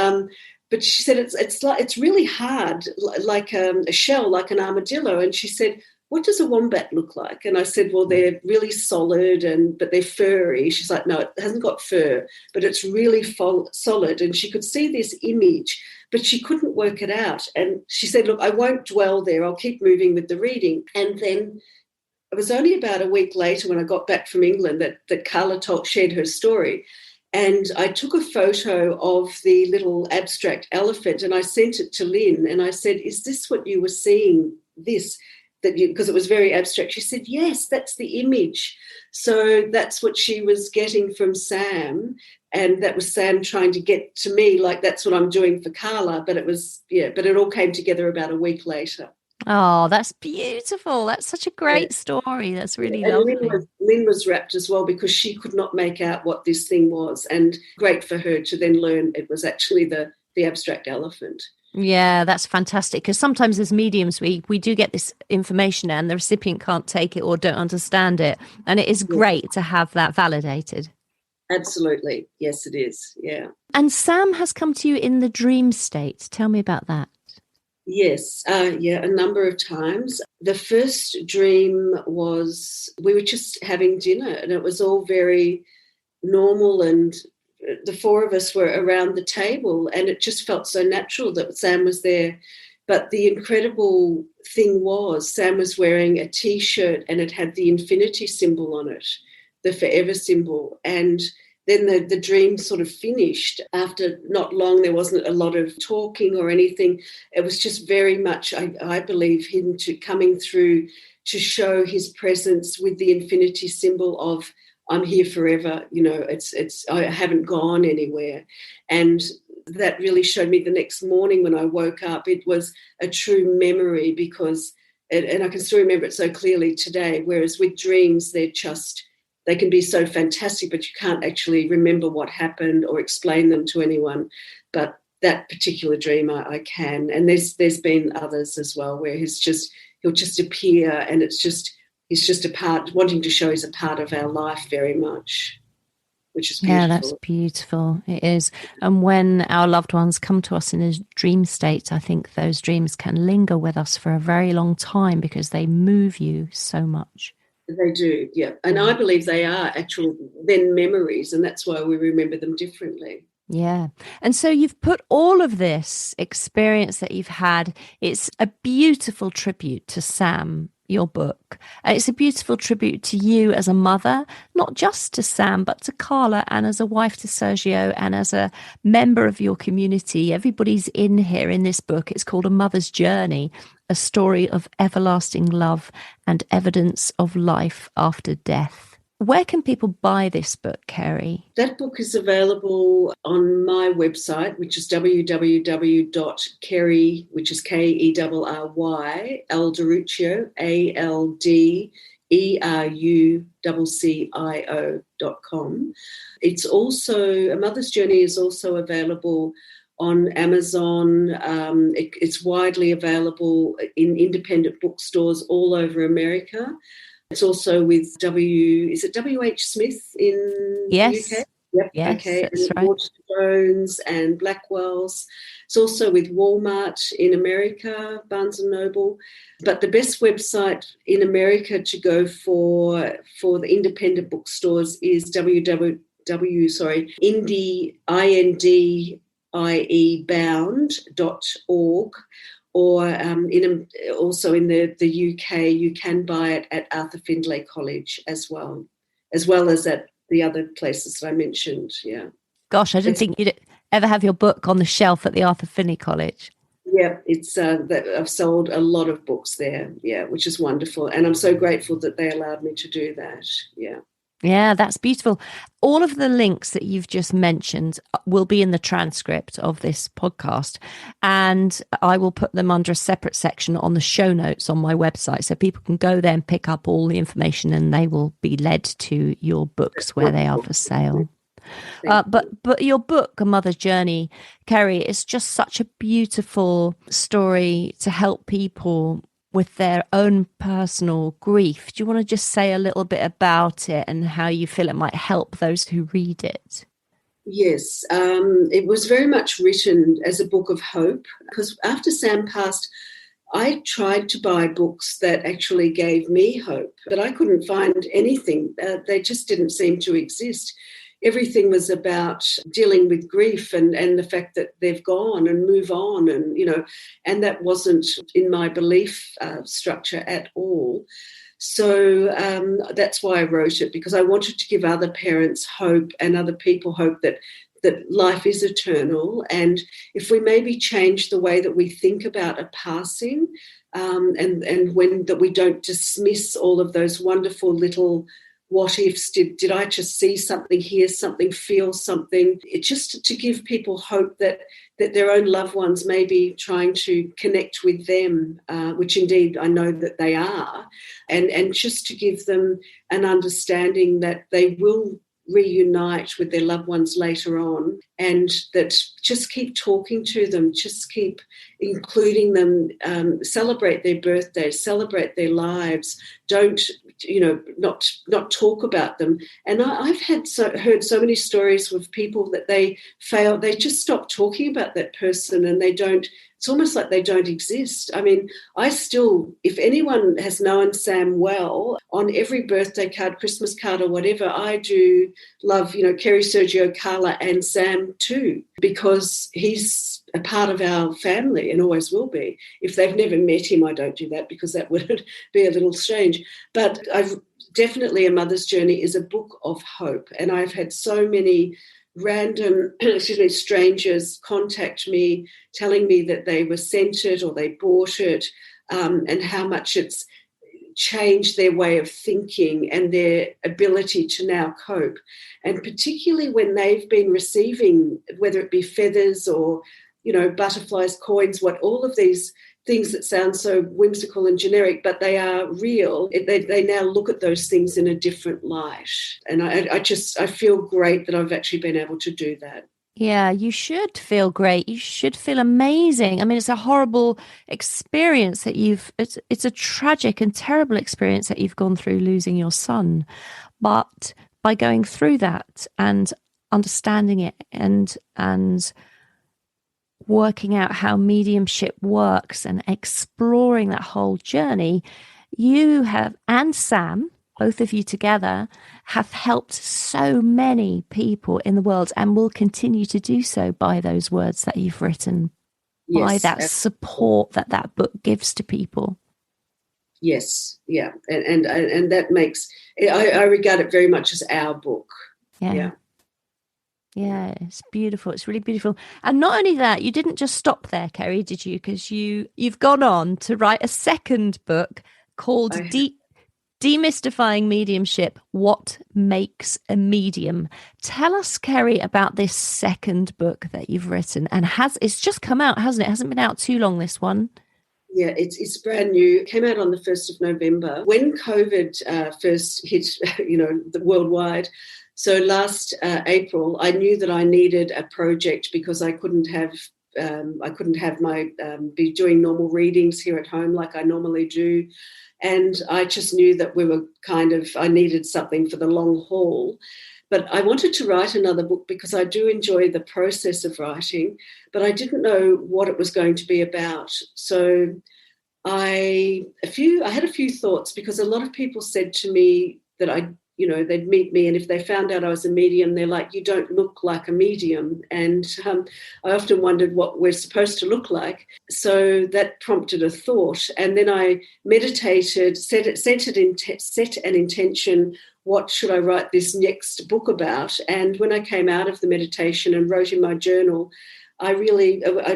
but she said, it's really hard, like a shell, like an armadillo. And she said, what does a wombat look like? And I said, well, they're really solid, but they're furry. She's like, no, it hasn't got fur, but it's really solid. And she could see this image, but she couldn't work it out. And she said, look, I won't dwell there. I'll keep moving with the reading. And then it was only about a week later when I got back from England that Carla shared her story. And I took a photo of the little abstract elephant and I sent it to Lynn. And I said, is this what you were seeing, because it was very abstract? She said, yes, that's the image. So that's what she was getting from Sam. And that was Sam trying to get to me, like that's what I'm doing for Carla. But it all came together about a week later. Oh, that's beautiful. That's such a great story. That's really lovely. Lynn was rapt as well because she could not make out what this thing was. And great for her to then learn it was actually the abstract elephant. Yeah, that's fantastic, because sometimes as mediums we do get this information and the recipient can't take it or don't understand it, and it is great to have that validated. Absolutely. Yes, it is. Yeah. And Sam has come to you in the dream state. Tell me about that. Yes, a number of times. The first dream was we were just having dinner and it was all very normal, and the four of us were around the table and it just felt so natural that Sam was there. But the incredible thing was Sam was wearing a T-shirt and it had the infinity symbol on it, the forever symbol. And then the dream sort of finished. After not long, there wasn't a lot of talking or anything. It was just very much, I believe, him coming through to show his presence with the infinity symbol of I'm here forever. I haven't gone anywhere. And that really showed me the next morning when I woke up. It was a true memory because, and I can still remember it so clearly today, whereas with dreams, they can be so fantastic, but you can't actually remember what happened or explain them to anyone. But that particular dream I can. And there's been others as well where he'll just appear and he's just a part, wanting to show he's a part of our life very much, which is beautiful. Yeah, that's beautiful. It is. And when our loved ones come to us in a dream state, I think those dreams can linger with us for a very long time because they move you so much. They do, yeah. And I believe they are actual then memories, and that's why we remember them differently. Yeah. And so you've put all of this experience that you've had, it's a beautiful tribute to Sam, your book. It's a beautiful tribute to you as a mother, not just to Sam, but to Carla, and as a wife to Sergio, and as a member of your community. Everybody's in here in this book. It's called A Mother's Journey, a story of everlasting love and evidence of life after death. Where can people buy this book, Kerry? That book is available on my website, which is www.kerry, which is Kerry, Alderuccio, ERUCCIO.com. It's also, A Mother's Journey is also available on Amazon. It's widely available in independent bookstores all over America. It's also with W.H. Smith in the UK? Yep. Yes, okay. That's and right. Waterstones and Blackwell's. It's also with Walmart in America, Barnes and Noble. But the best website in America to go for the independent bookstores is indiebound.org. Or also in the UK, you can buy it at Arthur Findlay College as well as at the other places that I mentioned. Yeah. Gosh, I didn't think you'd ever have your book on the shelf at the Arthur Findlay College. Yeah, it's that I've sold a lot of books there. Yeah, which is wonderful, and I'm so grateful that they allowed me to do that. Yeah. Yeah, that's beautiful. All of the links that you've just mentioned will be in the transcript of this podcast, and I will put them under a separate section on the show notes on my website, so people can go there and pick up all the information, and they will be led to your books where they are for sale. But your book, A Mother's Journey, Kerry, is just such a beautiful story to help people with their own personal grief. Do you want to just say a little bit about it and how you feel it might help those who read it? Yes, it was very much written as a book of hope, because after Sam passed, I tried to buy books that actually gave me hope, but I couldn't find anything. They just didn't seem to exist. Everything was about dealing with grief and the fact that they've gone and move on, and that wasn't in my belief structure at all. So that's why I wrote it, because I wanted to give other parents hope and other people hope that life is eternal. And if we maybe change the way that we think about a passing, and when that we don't dismiss all of those wonderful little what ifs, did I just see something, hear something, feel something? It just to give people hope that their own loved ones may be trying to connect with them, which indeed I know that they are, and just to give them an understanding that they will reunite with their loved ones later on, and that just keep talking to them, just keep including them, celebrate their birthdays, celebrate their lives, don't not talk about them. And I've heard so many stories with people that they just stop talking about that person, and it's almost like they don't exist. I mean, I still, if anyone has known Sam well, on every birthday card, Christmas card or whatever, I do love, Kerry, Sergio, Carla and Sam too, because he's a part of our family and always will be. If they've never met him, I don't do that because that would be a little strange. But definitely A Mother's Journey is a book of hope. And I've had so many random strangers contact me telling me that they were sent it or they bought it, and how much it's changed their way of thinking and their ability to now cope. And particularly when they've been receiving, whether it be feathers or butterflies, coins, all of these things that sound so whimsical and generic, but they are real. They now look at those things in a different light. And I feel great that I've actually been able to do that. Yeah, you should feel great. You should feel amazing. I mean, it's a horrible experience that it's a tragic and terrible experience that you've gone through losing your son. But by going through that and understanding it and working out how mediumship works and exploring that whole journey, you have, and Sam, both of you together, have helped so many people in the world and will continue to do so by those words that you've written, by that support that book gives to people. Yes, yeah. And that makes, I regard it very much as our book. Yeah. Yeah, it's beautiful. It's really beautiful. And not only that, you didn't just stop there, Kerry, did you? Because you've gone on to write a second book called Demystifying Mediumship, What Makes a Medium. Tell us, Kerry, about this second book that you've written. And it's just come out, hasn't it? It hasn't been out too long, this one. Yeah, it's brand new. It came out on the 1st of November. When COVID first hit, the worldwide, so last April, I knew that I needed a project because I couldn't have my be doing normal readings here at home like I normally do. And I just knew that I needed something for the long haul. But I wanted to write another book because I do enjoy the process of writing, but I didn't know what it was going to be about. So I had a few thoughts, because a lot of people said to me that they'd meet me, and if they found out I was a medium, they're like, "You don't look like a medium." And I often wondered what we're supposed to look like. So that prompted a thought. And then I meditated, set an intention. What should I write this next book about? And when I came out of the meditation and wrote in my journal, I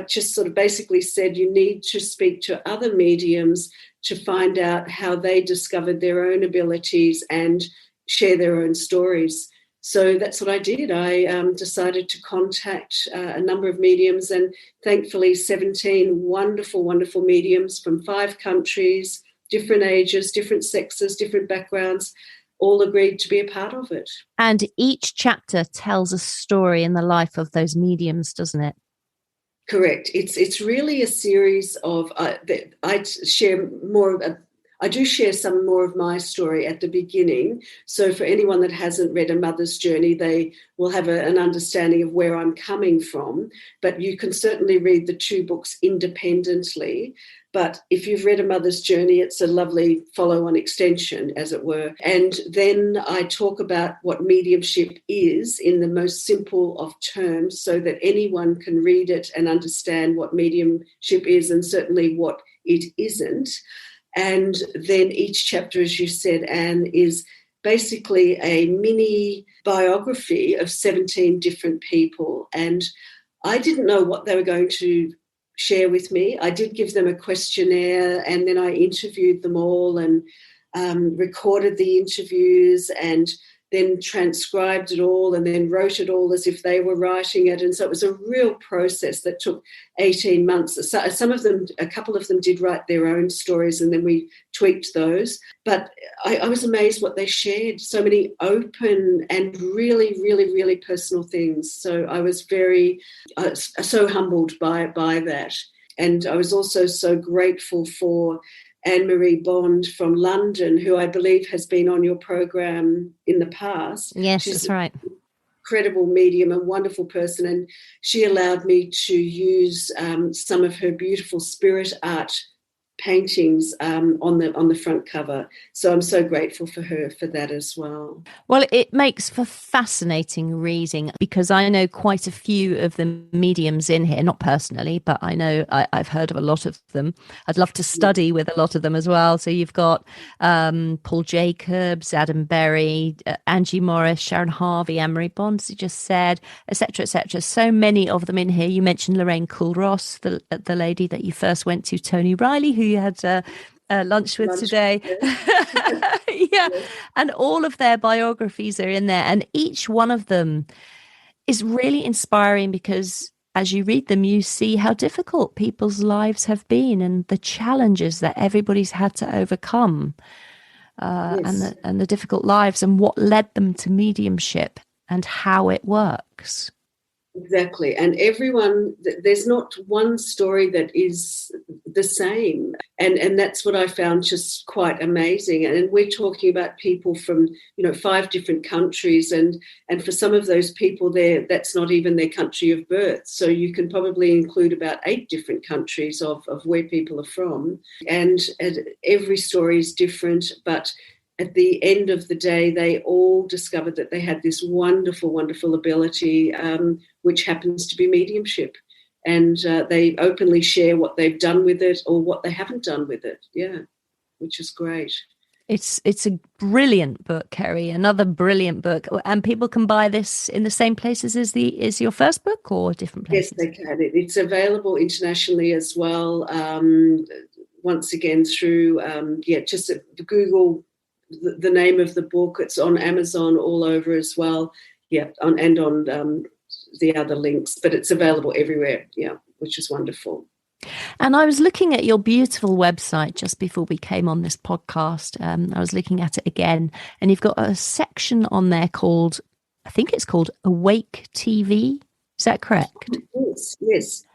just sort of basically said, you need to speak to other mediums to find out how they discovered their own abilities and share their own stories. So that's what I did. I decided to contact a number of mediums, and thankfully 17 wonderful, wonderful mediums from 5 countries, different ages, different sexes, different backgrounds, all agreed to be a part of it. And each chapter tells a story in the life of those mediums, doesn't it? Correct. It's really a series of. I do share some more of my story at the beginning. So for anyone that hasn't read A Mother's Journey, they will have an understanding of where I'm coming from. But you can certainly read the 2 books independently. But if you've read A Mother's Journey, it's a lovely follow-on extension, as it were. And then I talk about what mediumship is in the most simple of terms, so that anyone can read it and understand what mediumship is, and certainly what it isn't. And then each chapter, as you said, Anne, is basically a mini biography of 17 different people. And I didn't know what they were going to share with me. I did give them a questionnaire, and then I interviewed them all and recorded the interviews, and then transcribed it all, and then wrote it all as if they were writing it. And so it was a real process that took 18 months. So a couple of them did write their own stories, and then we tweaked those. But I was amazed what they shared, so many open and really, really, really personal things. So I was very, so humbled by that. And I was also so grateful for Anne-Marie Bond from London, who I believe has been on your program in the past. Yes, that's right. Incredible medium, a wonderful person, and she allowed me to use some of her beautiful spirit art paintings on the front cover. So I'm so grateful for her for that as well. Well, it makes for fascinating reading, because I know quite a few of the mediums in here, not personally, but I know I've heard of a lot of them. I'd love to study with a lot of them as well. So you've got Paul Jacobs, Adam Berry, Angie Morris, Sharon Harvey, Anne-Marie Bond, as you just said, etc., etc. So many of them in here. You mentioned Lorraine Cool-Ross, the lady that you first went to, Tony Riley, who you had lunch with today. Yeah. Yes. And all of their biographies are in there, and each one of them is really inspiring, because as you read them, you see how difficult people's lives have been and the challenges that everybody's had to overcome, yes, and the difficult lives, and what led them to mediumship and how it works. Exactly. And there's not one story that is the same. And that's what I found just quite amazing. And we're talking about people from, 5 different countries. And for some of those people there, that's not even their country of birth. So you can probably include about 8 different countries of where people are from. And every story is different, but at the end of the day, they all discovered that they had this wonderful, wonderful ability, which happens to be mediumship. And they openly share what they've done with it or what they haven't done with it. Yeah, which is great. It's a brilliant book, Kerry. Another brilliant book. And people can buy this in the same places as your first book, or different places? Yes, they can. It's available internationally as well. Once again, through, just Google the name of the book. It's on Amazon all over as well. Yeah, on the other links, but it's available everywhere. Yeah, which is wonderful. And I was looking at your beautiful website just before we came on this podcast. I was looking at it again, and you've got a section on there called, I think it's called Awake TV. Is that correct? Yes.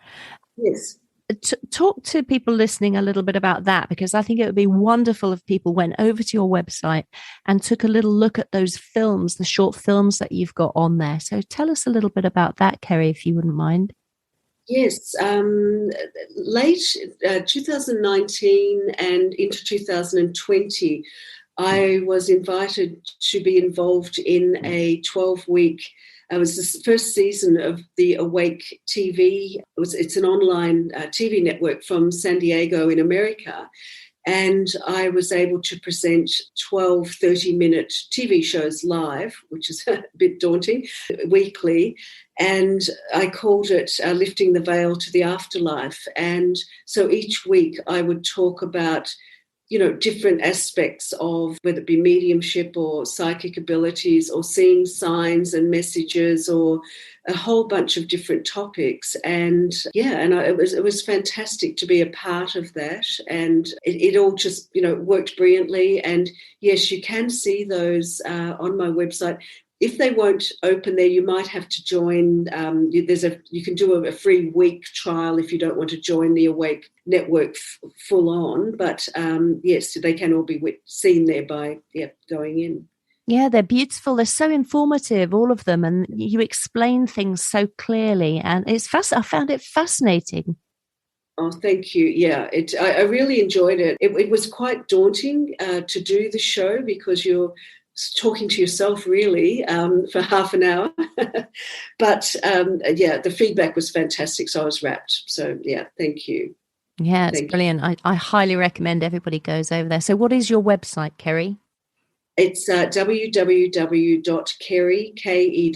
Talk to people listening a little bit about that, because I think it would be wonderful if people went over to your website and took a little look at those films, the short films that you've got on there. So tell us a little bit about that, Kerry, if you wouldn't mind. Yes, late 2019 and into 2020, I was invited to be involved in a 12-week. It was the first season of the Awake TV. It's an online TV network from San Diego in America. And I was able to present 12 30-minute TV shows live, which is a bit daunting, weekly. And I called it Lifting the Veil to the Afterlife. And so each week I would talk about, different aspects of whether it be mediumship or psychic abilities or seeing signs and messages or a whole bunch of different topics. And it was fantastic to be a part of that. And it all just, worked brilliantly. And yes, you can see those on my website. If they won't open there, you might have to join. You can do a free week trial if you don't want to join the Awake network full on. But yes, they can all be seen there by going in. Yeah, they're beautiful. They're so informative, all of them, and you explain things so clearly. And I found it fascinating. Oh, thank you. Yeah, I really enjoyed it. It was quite daunting to do the show because you're talking to yourself really for half an hour. But the feedback was fantastic. So I was rapt. So thank you. Yeah, it's brilliant. I highly recommend everybody goes over there. So what is your website, Kerry? It's www.kerry, Kerry,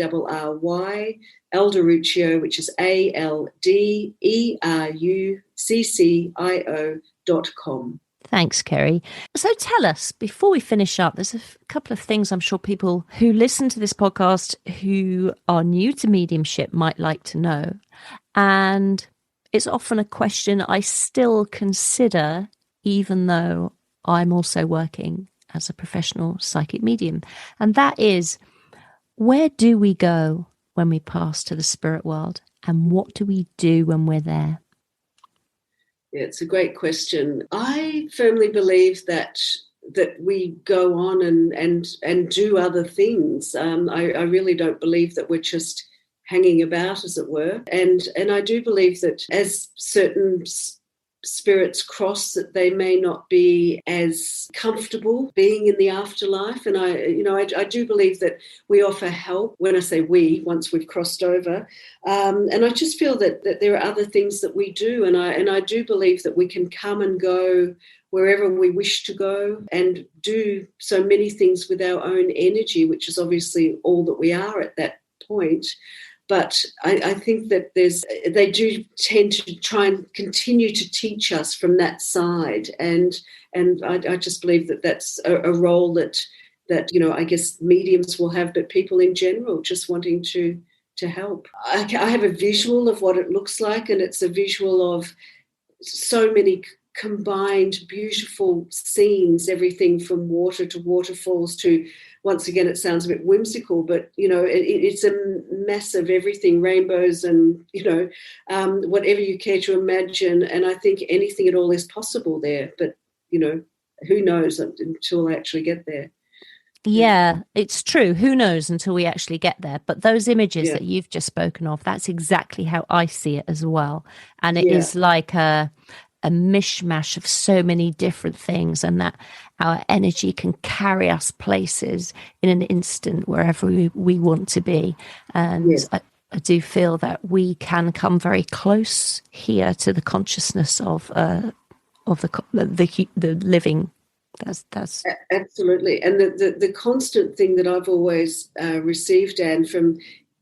Alderuccio, which is ALDERUCCIO.com. Thanks, Kerry. So tell us, before we finish up, there's a couple of things I'm sure people who listen to this podcast who are new to mediumship might like to know. And it's often a question I still consider, even though I'm also working as a professional psychic medium. And that is, where do we go when we pass to the spirit world? And what do we do when we're there? Yeah, it's a great question. I firmly believe that we go on and do other things. I really don't believe that we're just hanging about, as it were. And I do believe that as certain spirits cross, that they may not be as comfortable being in the afterlife. And I do believe that we offer help. When I say we, once we've crossed over, and I just feel that there are other things that we do, and I do believe that we can come and go wherever we wish to go and do so many things with our own energy, which is obviously all that we are at that point. But I think that they do tend to try and continue to teach us from that side. And I just believe that that's a role that I guess mediums will have, but people in general just wanting to help. I have a visual of what it looks like, and it's a visual of so many combined beautiful scenes, everything from water to waterfalls to, once again, it sounds a bit whimsical, but, it's a massive everything, rainbows and, whatever you care to imagine. And I think anything at all is possible there. But, who knows until I actually get there. Yeah, it's true. Who knows until we actually get there? But those images that you've just spoken of, that's exactly how I see it as well. And it is like a mishmash of so many different things, and that our energy can carry us places in an instant wherever we want to be. And I do feel that we can come very close here to the consciousness of the living. That's absolutely. And the constant thing that I've always received, Anne, from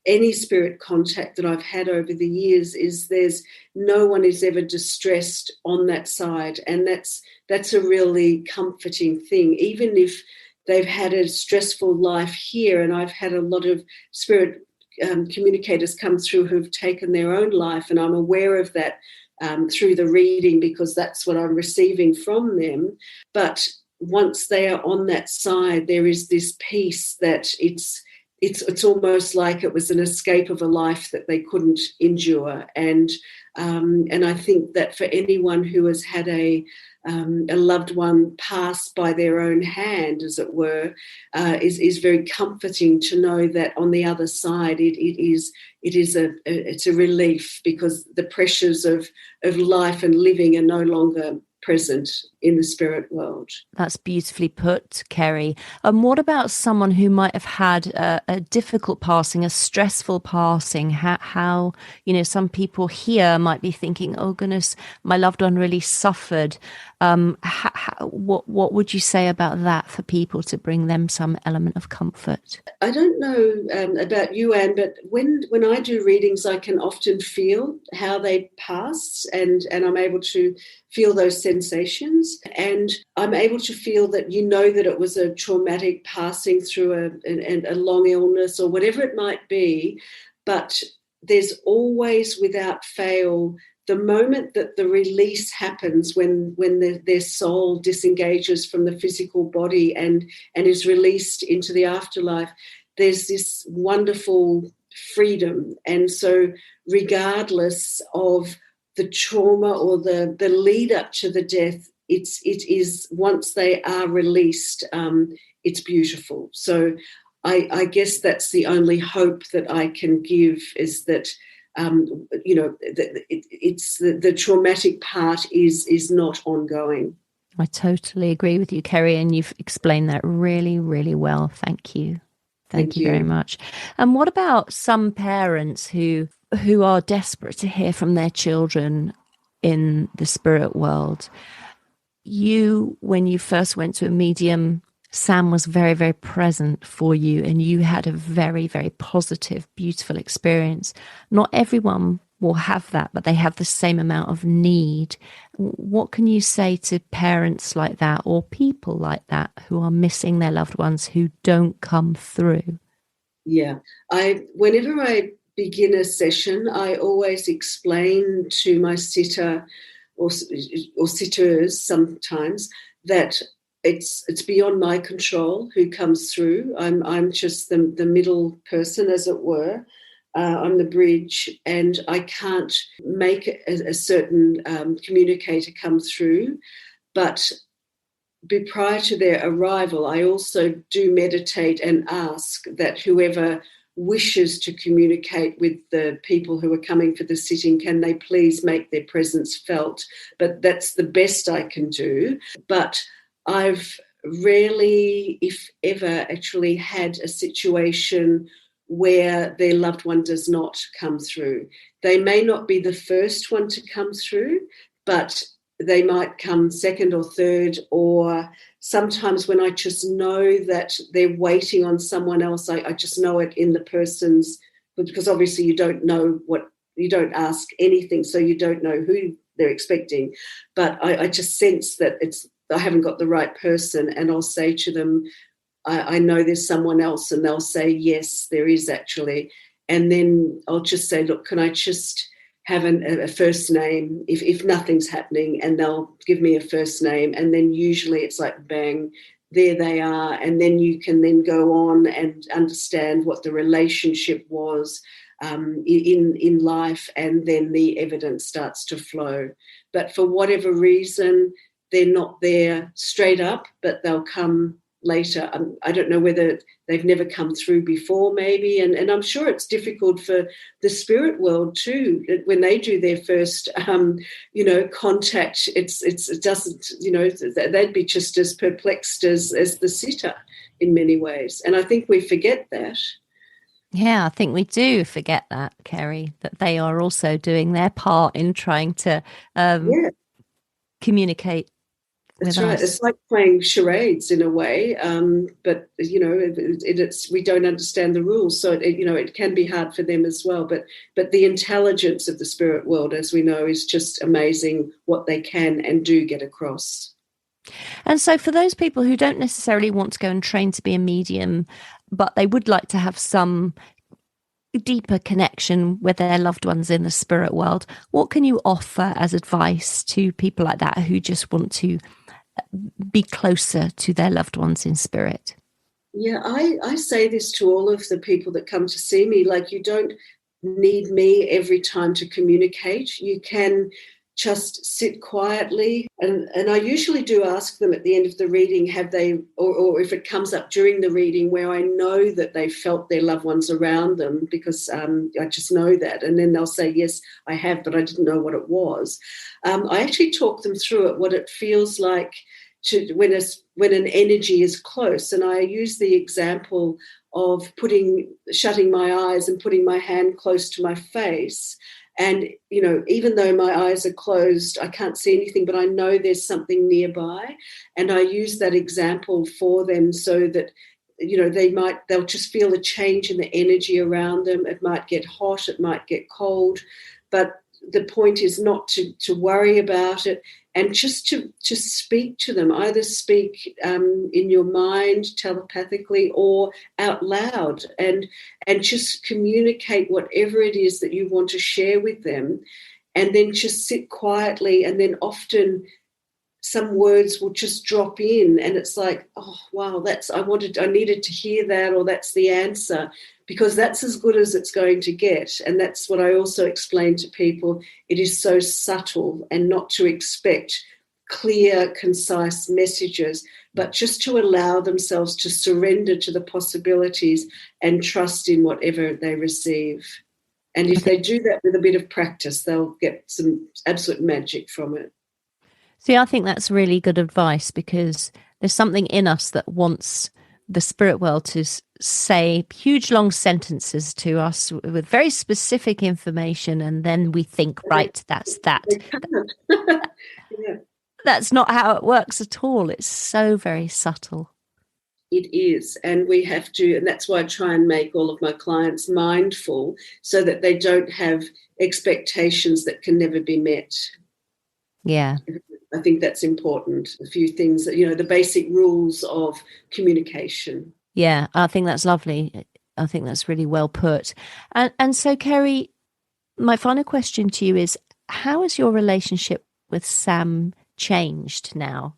any spirit contact that I've had over the years is there's no one is ever distressed on that side. And that's a really comforting thing, even if they've had a stressful life here. And I've had a lot of spirit communicators come through who've taken their own life, and I'm aware of that. through the reading, because that's what I'm receiving from them. But once they are on that side, there is this peace that it's almost like it was an escape of a life that they couldn't endure. And I think that for anyone who has had a loved one pass by their own hand, as it were, is very comforting to know that on the other side it's a relief, because the pressures of life and living are no longer present in the spirit world. That's beautifully put, Kerry. What about someone who might have had a difficult passing, a stressful passing? How some people here might be thinking, oh goodness, my loved one really suffered. What would you say about that for people to bring them some element of comfort? I don't know about you, Anne, but when I do readings, I can often feel how they pass, and I'm able to feel those sensations, and I'm able to feel that that it was a traumatic passing through a long illness or whatever it might be. But there's always, without fail, the moment that the release happens, when their soul disengages from the physical body and is released into the afterlife, there's this wonderful freedom. And so regardless of the trauma or the lead up to the death, it is once they are released, it's beautiful. So I guess that's the only hope that I can give, is that it's the traumatic part is not ongoing. I totally agree with you, Kerry, and you've explained that really, really well. Thank you. Thank you very much. And what about some parents who are desperate to hear from their children in the spirit world? When you first went to a medium, Sam was very, very present for you, and you had a very, very positive, beautiful experience. Not everyone will have that, but they have the same amount of need. What can you say to parents like that, or people like that, who are missing their loved ones who don't come through? Yeah, whenever I begin a session, I always explain to my sitter or sitters sometimes that it's beyond my control who comes through. I'm just the middle person, as it were. I'm the bridge, and I can't make a certain communicator come through. But prior to their arrival, I also do meditate and ask that whoever wishes to communicate with the people who are coming for the sitting, can they please make their presence felt? But that's the best I can do. But I've rarely, if ever, actually had a situation where their loved one does not come through. They may not be the first one to come through, but they might come second or third, or sometimes when I just know that they're waiting on someone else, I just know it in the person's, because obviously you don't ask anything, so you don't know who they're expecting. But I just sense that I haven't got the right person, and I'll say to them, I know there's someone else, and they'll say, yes, there is actually. And then I'll just say, look, can I just have a first name if nothing's happening? And they'll give me a first name, and then usually it's like, bang, there they are. And then you can then go on and understand what the relationship was in life, and then the evidence starts to flow. But for whatever reason, they're not there straight up, but they'll come later. I don't know whether they've never come through before, maybe, and I'm sure it's difficult for the spirit world too when they do their first contact. It doesn't, they'd be just as perplexed as the sitter in many ways, and I think we forget that. Yeah, I think we do forget that, Kerry, that they are also doing their part in trying to communicate. That's right. It's like playing charades in a way, but we don't understand the rules, so it can be hard for them as well. But the intelligence of the spirit world, as we know, is just amazing what they can and do get across. And so, for those people who don't necessarily want to go and train to be a medium, but they would like to have some deeper connection with their loved ones in the spirit world, what can you offer as advice to people like that who just want to be closer to their loved ones in spirit? Yeah, I say this to all of the people that come to see me, like, you don't need me every time to communicate. You can just sit quietly. And I usually do ask them at the end of the reading, have they, or if it comes up during the reading where I know that they felt their loved ones around them, because I just know that. And then they'll say, yes, I have, but I didn't know what it was. I actually talk them through it, what it feels like when an energy is close. And I use the example of shutting my eyes and putting my hand close to my face. And, even though my eyes are closed, I can't see anything, but I know there's something nearby. And I use that example for them so that, they'll just feel a change in the energy around them. It might get hot, it might get cold, but the point is not to worry about it, and just to speak to them. Either speak in your mind telepathically or out loud, and just communicate whatever it is that you want to share with them, and then just sit quietly. And then often some words will just drop in, and it's like, oh wow, I needed to hear that, or that's the answer, because that's as good as it's going to get. And that's what I also explain to people. It is so subtle, and not to expect clear, concise messages, but just to allow themselves to surrender to the possibilities and trust in whatever they receive. And if they do that with a bit of practice, they'll get some absolute magic from it. See, I think that's really good advice, because there's something in us that wants the spirit world to say huge long sentences to us with very specific information, and then we think, right, that's that. Yeah. That's not how it works at all. It's so very subtle. It is, and we have to, and that's why I try and make all of my clients mindful, so that they don't have expectations that can never be met. Yeah. I think that's important. A few things that, the basic rules of communication. Yeah, I think that's lovely. I think that's really well put. And so, Kerry, my final question to you is, how has your relationship with Sam changed now?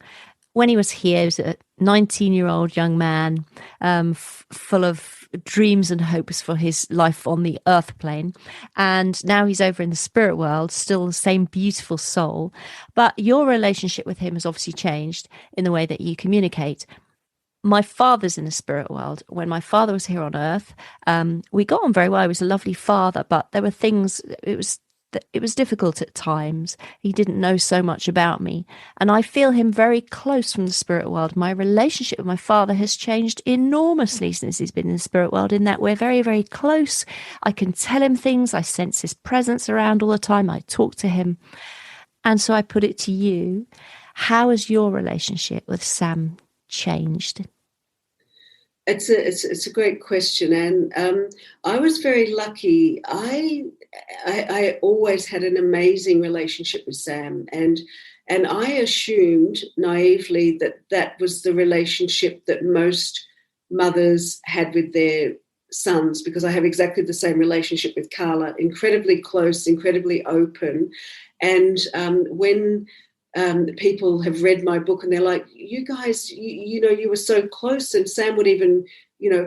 When he was here, he was a 19-year-old young man, full of dreams and hopes for his life on the earth plane. And now he's over in the spirit world, still the same beautiful soul. But your relationship with him has obviously changed in the way that you communicate. My father's in the spirit world. When my father was here on earth, we got on very well. He was a lovely father, but there were things, it was difficult at times. He didn't know so much about me. And I feel him very close from the spirit world. My relationship with my father has changed enormously since he's been in the spirit world, in that we're very, very close. I can tell him things. I sense his presence around all the time. I talk to him. And so I put it to you, how has your relationship with Sam changed? It's a great question, and I was very lucky. I always had an amazing relationship with Sam, and I assumed naively that was the relationship that most mothers had with their sons, because I have exactly the same relationship with Carla, incredibly close, incredibly open. And when people have read my book and they're like, you guys, you were so close. And Sam would even,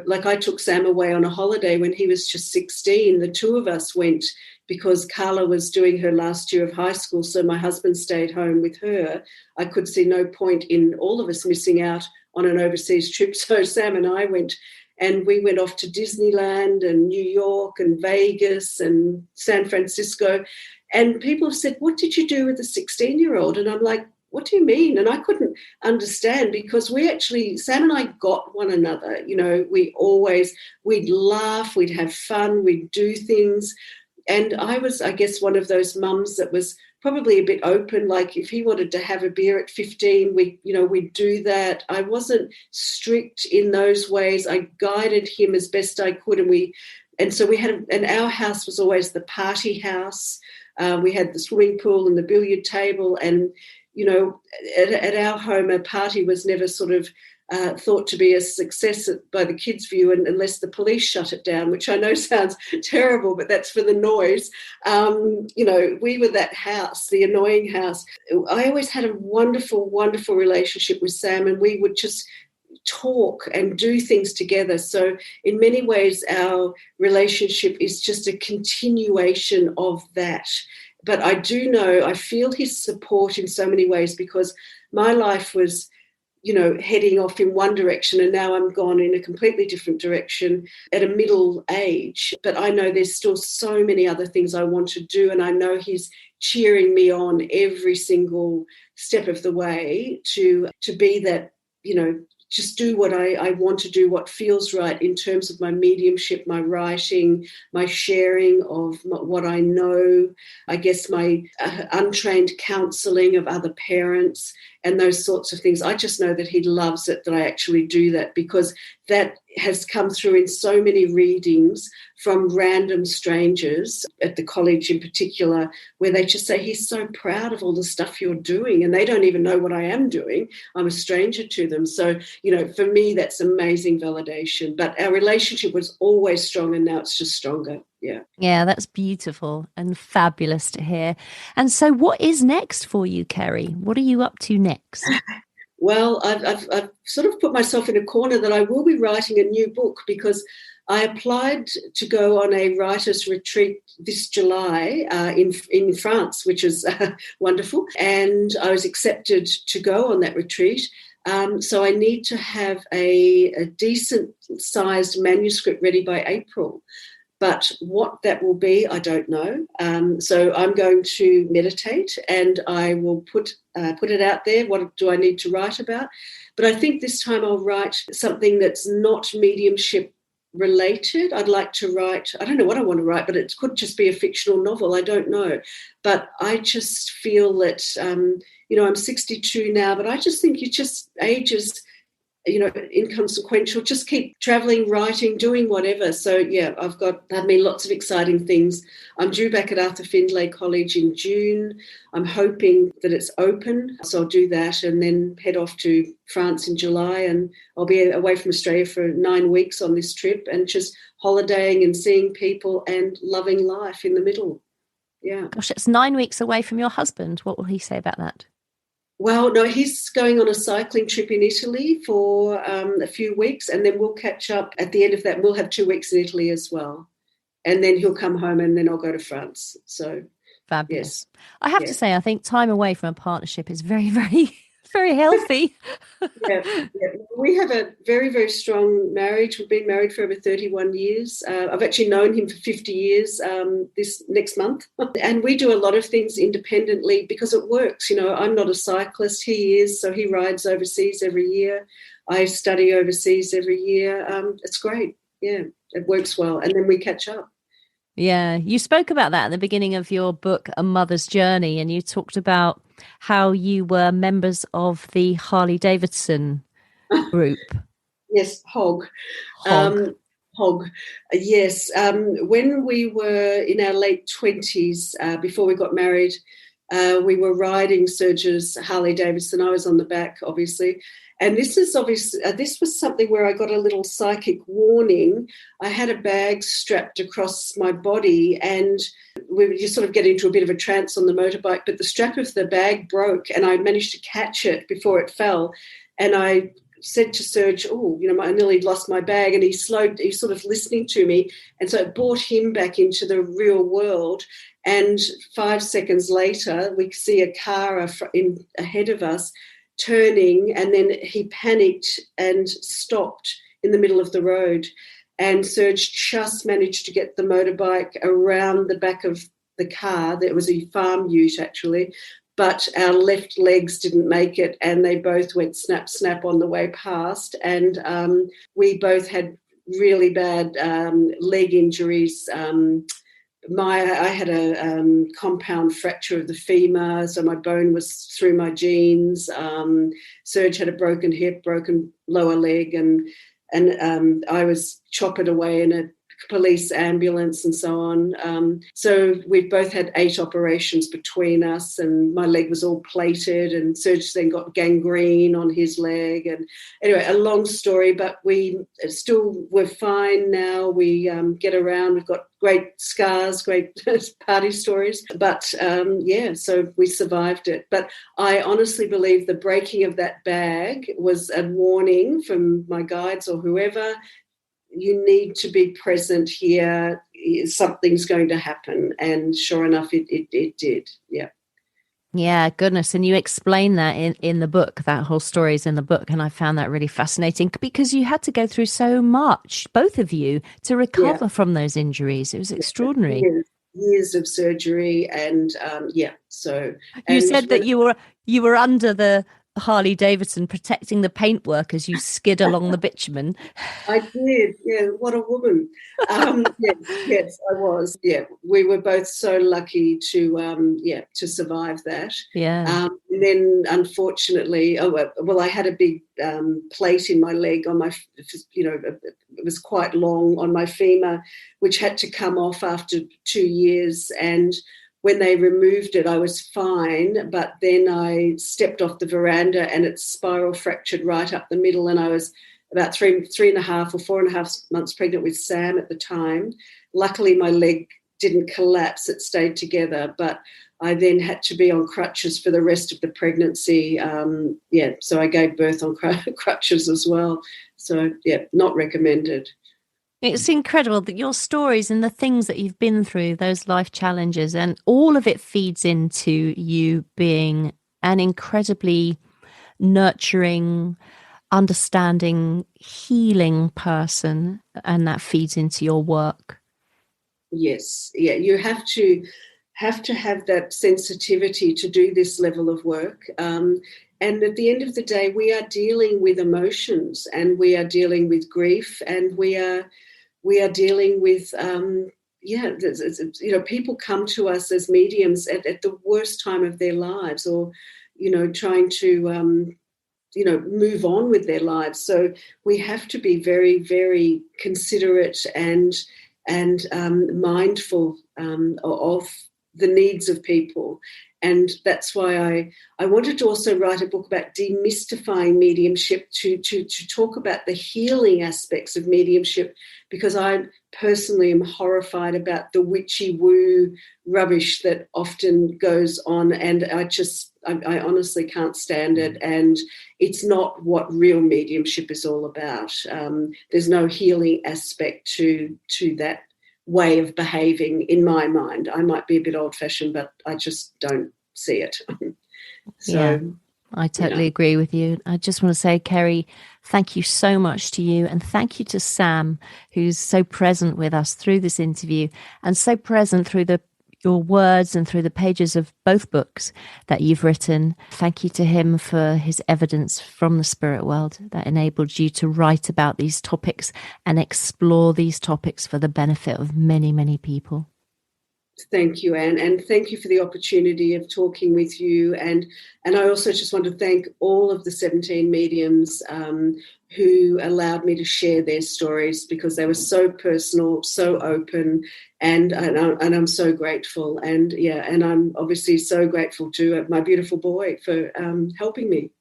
like, I took Sam away on a holiday when he was just 16. The two of us went because Carla was doing her last year of high school. So my husband stayed home with her. I could see no point in all of us missing out on an overseas trip. So Sam and I went, and we went off to Disneyland and New York and Vegas and San Francisco. And people have said, what did you do with the 16-year-old? And I'm like, what do you mean? And I couldn't understand, because Sam and I got one another. We'd laugh, we'd have fun, we'd do things. And I was, I guess, one of those mums that was probably a bit open. Like, if he wanted to have a beer at 15, we'd do that. I wasn't strict in those ways. I guided him as best I could. And so we had, and our house was always the party house. We had the swimming pool and the billiard table, and at our home, a party was never sort of thought to be a success by the kids' view, unless the police shut it down, which I know sounds terrible, but that's for the noise. We were that house, the annoying house. I always had a wonderful, wonderful relationship with Sam, and we would just talk and do things together. So in many ways, our relationship is just a continuation of that. But I do know, I feel his support in so many ways, because my life was, heading off in one direction, and now I'm gone in a completely different direction at a middle age. But I know there's still so many other things I want to do, and I know he's cheering me on every single step of the way to be that, just do what I want to do, what feels right in terms of my mediumship, my writing, my sharing of what I know, I guess my untrained counselling of other parents and those sorts of things. I just know that he loves it, that I actually do that, because that has come through in so many readings from random strangers at the college in particular, where they just say, he's so proud of all the stuff you're doing, and they don't even know what I am doing. I'm a stranger to them. So, for me, that's amazing validation. But our relationship was always strong, and now it's just stronger. Yeah. Yeah, that's beautiful and fabulous to hear. And so what is next for you, Kerry? What are you up to next? Well, I've sort of put myself in a corner that I will be writing a new book, because I applied to go on a writer's retreat this July in France, which is wonderful. And I was accepted to go on that retreat. So I need to have a decent-sized manuscript ready by April. But what that will be, I don't know. So I'm going to meditate, and I will put it out there. What do I need to write about? But I think this time I'll write something that's not mediumship related. I'd like to write, I don't know what I want to write, but it could just be a fictional novel. I don't know. But I just feel that, I'm 62 now, but I just think age is inconsequential. Just keep traveling, writing, doing whatever. So, yeah, I've lots of exciting things. I'm due back at Arthur Findlay College in June. I'm hoping that it's open. So I'll do that and then head off to France in July. And I'll be away from Australia for 9 weeks on this trip, and just holidaying and seeing people and loving life in the middle. Yeah. Gosh, it's 9 weeks away from your husband. What will he say about that? Well, no, he's going on a cycling trip in Italy for a few weeks, and then we'll catch up at the end of that. We'll have 2 weeks in Italy as well. And then he'll come home, and then I'll go to France. So fabulous. Yes. I have to say, I think time away from a partnership is very, very, very healthy. Yeah. We have a very, very strong marriage. We've been married for over 31 years. I've actually known him for 50 years this next month. And we do a lot of things independently because it works. I'm not a cyclist. He is. So he rides overseas every year. I study overseas every year. It's great. Yeah, it works well. And then we catch up. Yeah, you spoke about that at the beginning of your book, A Mother's Journey, and you talked about how you were members of the Harley Davidson group. Yes, HOG. HOG, yes. When we were in our late 20s, before we got married, we were riding Sergio's Harley Davidson. I was on the back, obviously. And this was something where I got a little psychic warning. I had a bag strapped across my body, and you sort of get into a bit of a trance on the motorbike, but the strap of the bag broke, and I managed to catch it before it fell. And I said to Serge, I nearly lost my bag. And he's sort of listening to me. And so it brought him back into the real world. And 5 seconds later, we see a car ahead of us turning, and then he panicked and stopped in the middle of the road. And Serge just managed to get the motorbike around the back of the car. That was a farm ute, actually. But our left legs didn't make it, and they both went snap, snap on the way past. And we both had really bad leg injuries. I had a compound fracture of the femur, so my bone was through my jeans. Serge had a broken hip, broken lower leg, and I was choppered away in a police ambulance and so on. So we've both had 8 operations between us, and my leg was all plated, and Sergio then got gangrene on his leg. And anyway, a long story, but we're fine now. We get around. We've got great scars, great party stories. But so we survived it. But I honestly believe the breaking of that bag was a warning from my guides or whoever. You need to be present here. Something's going to happen. And sure enough, it did. Yeah. Yeah, goodness. And you explain that in the book. That whole story is in the book. And I found that really fascinating because you had to go through so much, both of you, to recover from those injuries. It was extraordinary. Years of surgery and so. You said that you were under the Harley Davidson protecting the paintwork as you skid along the bitumen. I did. Yeah, what a woman. Yes, I was. Yeah, we were both so lucky to survive that. Yeah. And then, unfortunately, I had a big plate in my leg on my, it was quite long on my femur, which had to come off after 2 years. And when they removed it, I was fine, but then I stepped off the veranda and it spiral fractured right up the middle, and I was about 3.5 or 4.5 months pregnant with Sam at the time. Luckily, my leg didn't collapse. It stayed together, but I then had to be on crutches for the rest of the pregnancy. So I gave birth on crutches as well. So, not recommended. It's incredible that your stories and the things that you've been through, those life challenges, and all of it feeds into you being an incredibly nurturing, understanding, healing person, and that feeds into your work. Yes. Yeah, you have to have that sensitivity to do this level of work. And at the end of the day, we are dealing with emotions, and we are dealing with grief, and we are dealing with, people come to us as mediums at the worst time of their lives, or, trying to, move on with their lives. So we have to be very, very considerate and mindful of the needs of people. And that's why I wanted to also write a book about demystifying mediumship, to talk about the healing aspects of mediumship, because I personally am horrified about the witchy woo rubbish that often goes on, and I honestly can't stand it, and it's not what real mediumship is all about. There's no healing aspect to that way of behaving in my mind. I might be a bit old-fashioned, but I just don't see it. I totally agree with you. I just want to say, Kerry, thank you so much to you, and thank you to Sam, who's so present with us through this interview, and so present through your words and through the pages of both books that you've written. Thank you to him for his evidence from the spirit world that enabled you to write about these topics and explore these topics for the benefit of many, many people. Thank you, Anne, and thank you for the opportunity of talking with you. And I also just want to thank all of the 17 mediums who allowed me to share their stories, because they were so personal, so open, and I'm so grateful. And I'm obviously so grateful to my beautiful boy for helping me.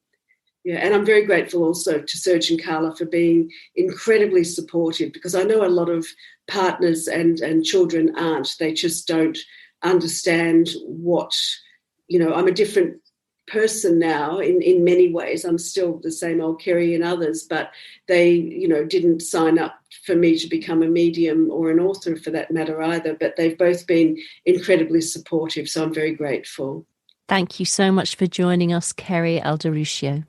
Yeah, and I'm very grateful also to Sergio and Carla for being incredibly supportive, because I know a lot of partners and children aren't. They just don't understand what, I'm a different person now in many ways. I'm still the same old Kerry and others, but they, didn't sign up for me to become a medium or an author for that matter either, but they've both been incredibly supportive. So I'm very grateful. Thank you so much for joining us, Kerry Alderuccio.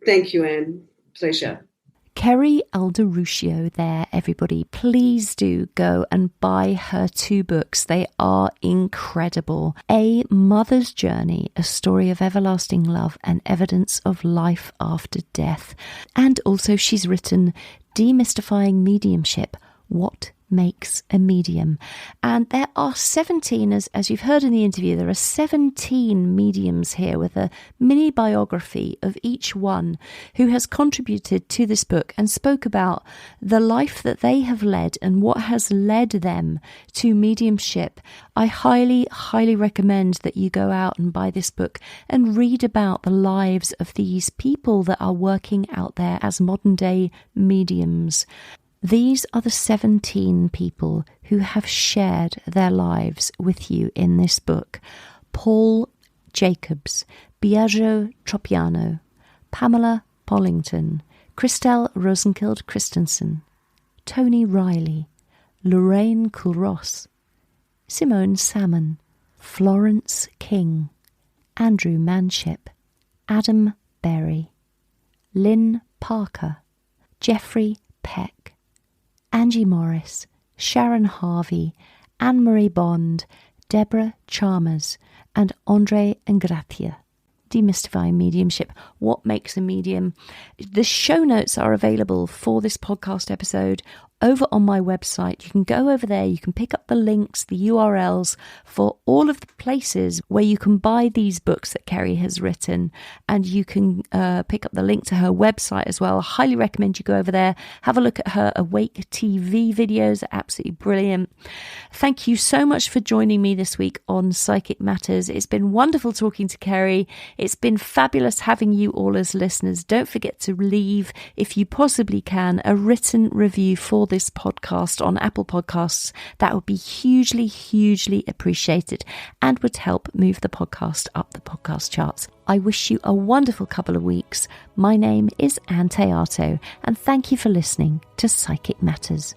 Thank you, Anne. Pleasure. Kerry Alderuccio there, everybody. Please do go and buy her 2 books. They are incredible. A Mother's Journey, a story of everlasting love and evidence of life after death. And also she's written Demystifying Mediumship, What Makes a Medium. And there are 17, as you've heard in the interview, there are 17 mediums here with a mini biography of each one who has contributed to this book and spoke about the life that they have led and what has led them to mediumship. I highly, highly recommend that you go out and buy this book and read about the lives of these people that are working out there as modern day mediums. These are the 17 people who have shared their lives with you in this book. Paul Jacobs, Biagio Tropiano, Pamela Pollington, Christelle Rosenkild Christensen, Tony Riley, Lorraine Kulross, Simone Salmon, Florence King, Andrew Manship, Adam Berry, Lynn Parker, Jeffrey Peck, Angie Morris, Sharon Harvey, Anne-Marie Bond, Deborah Chalmers, and Andre Ingratia. Demystifying Mediumship. What Makes a Medium? The show notes are available for this podcast episode over on my website. You can go over there, you can pick up the links, the URLs for all of the places where you can buy these books that Kerry has written, and you can pick up the link to her website as well. I highly recommend you go over there, have a look at her Awake TV videos, absolutely brilliant. Thank you so much for joining me this week on Psychic Matters. It's been wonderful talking to Kerry. It's been fabulous having you all as listeners. Don't forget to leave, if you possibly can, a written review for this podcast on Apple Podcasts. That would be hugely, hugely appreciated and would help move the podcast up the podcast charts. I wish you a wonderful couple of weeks. My name is Anne Teato, and thank you for listening to Psychic Matters.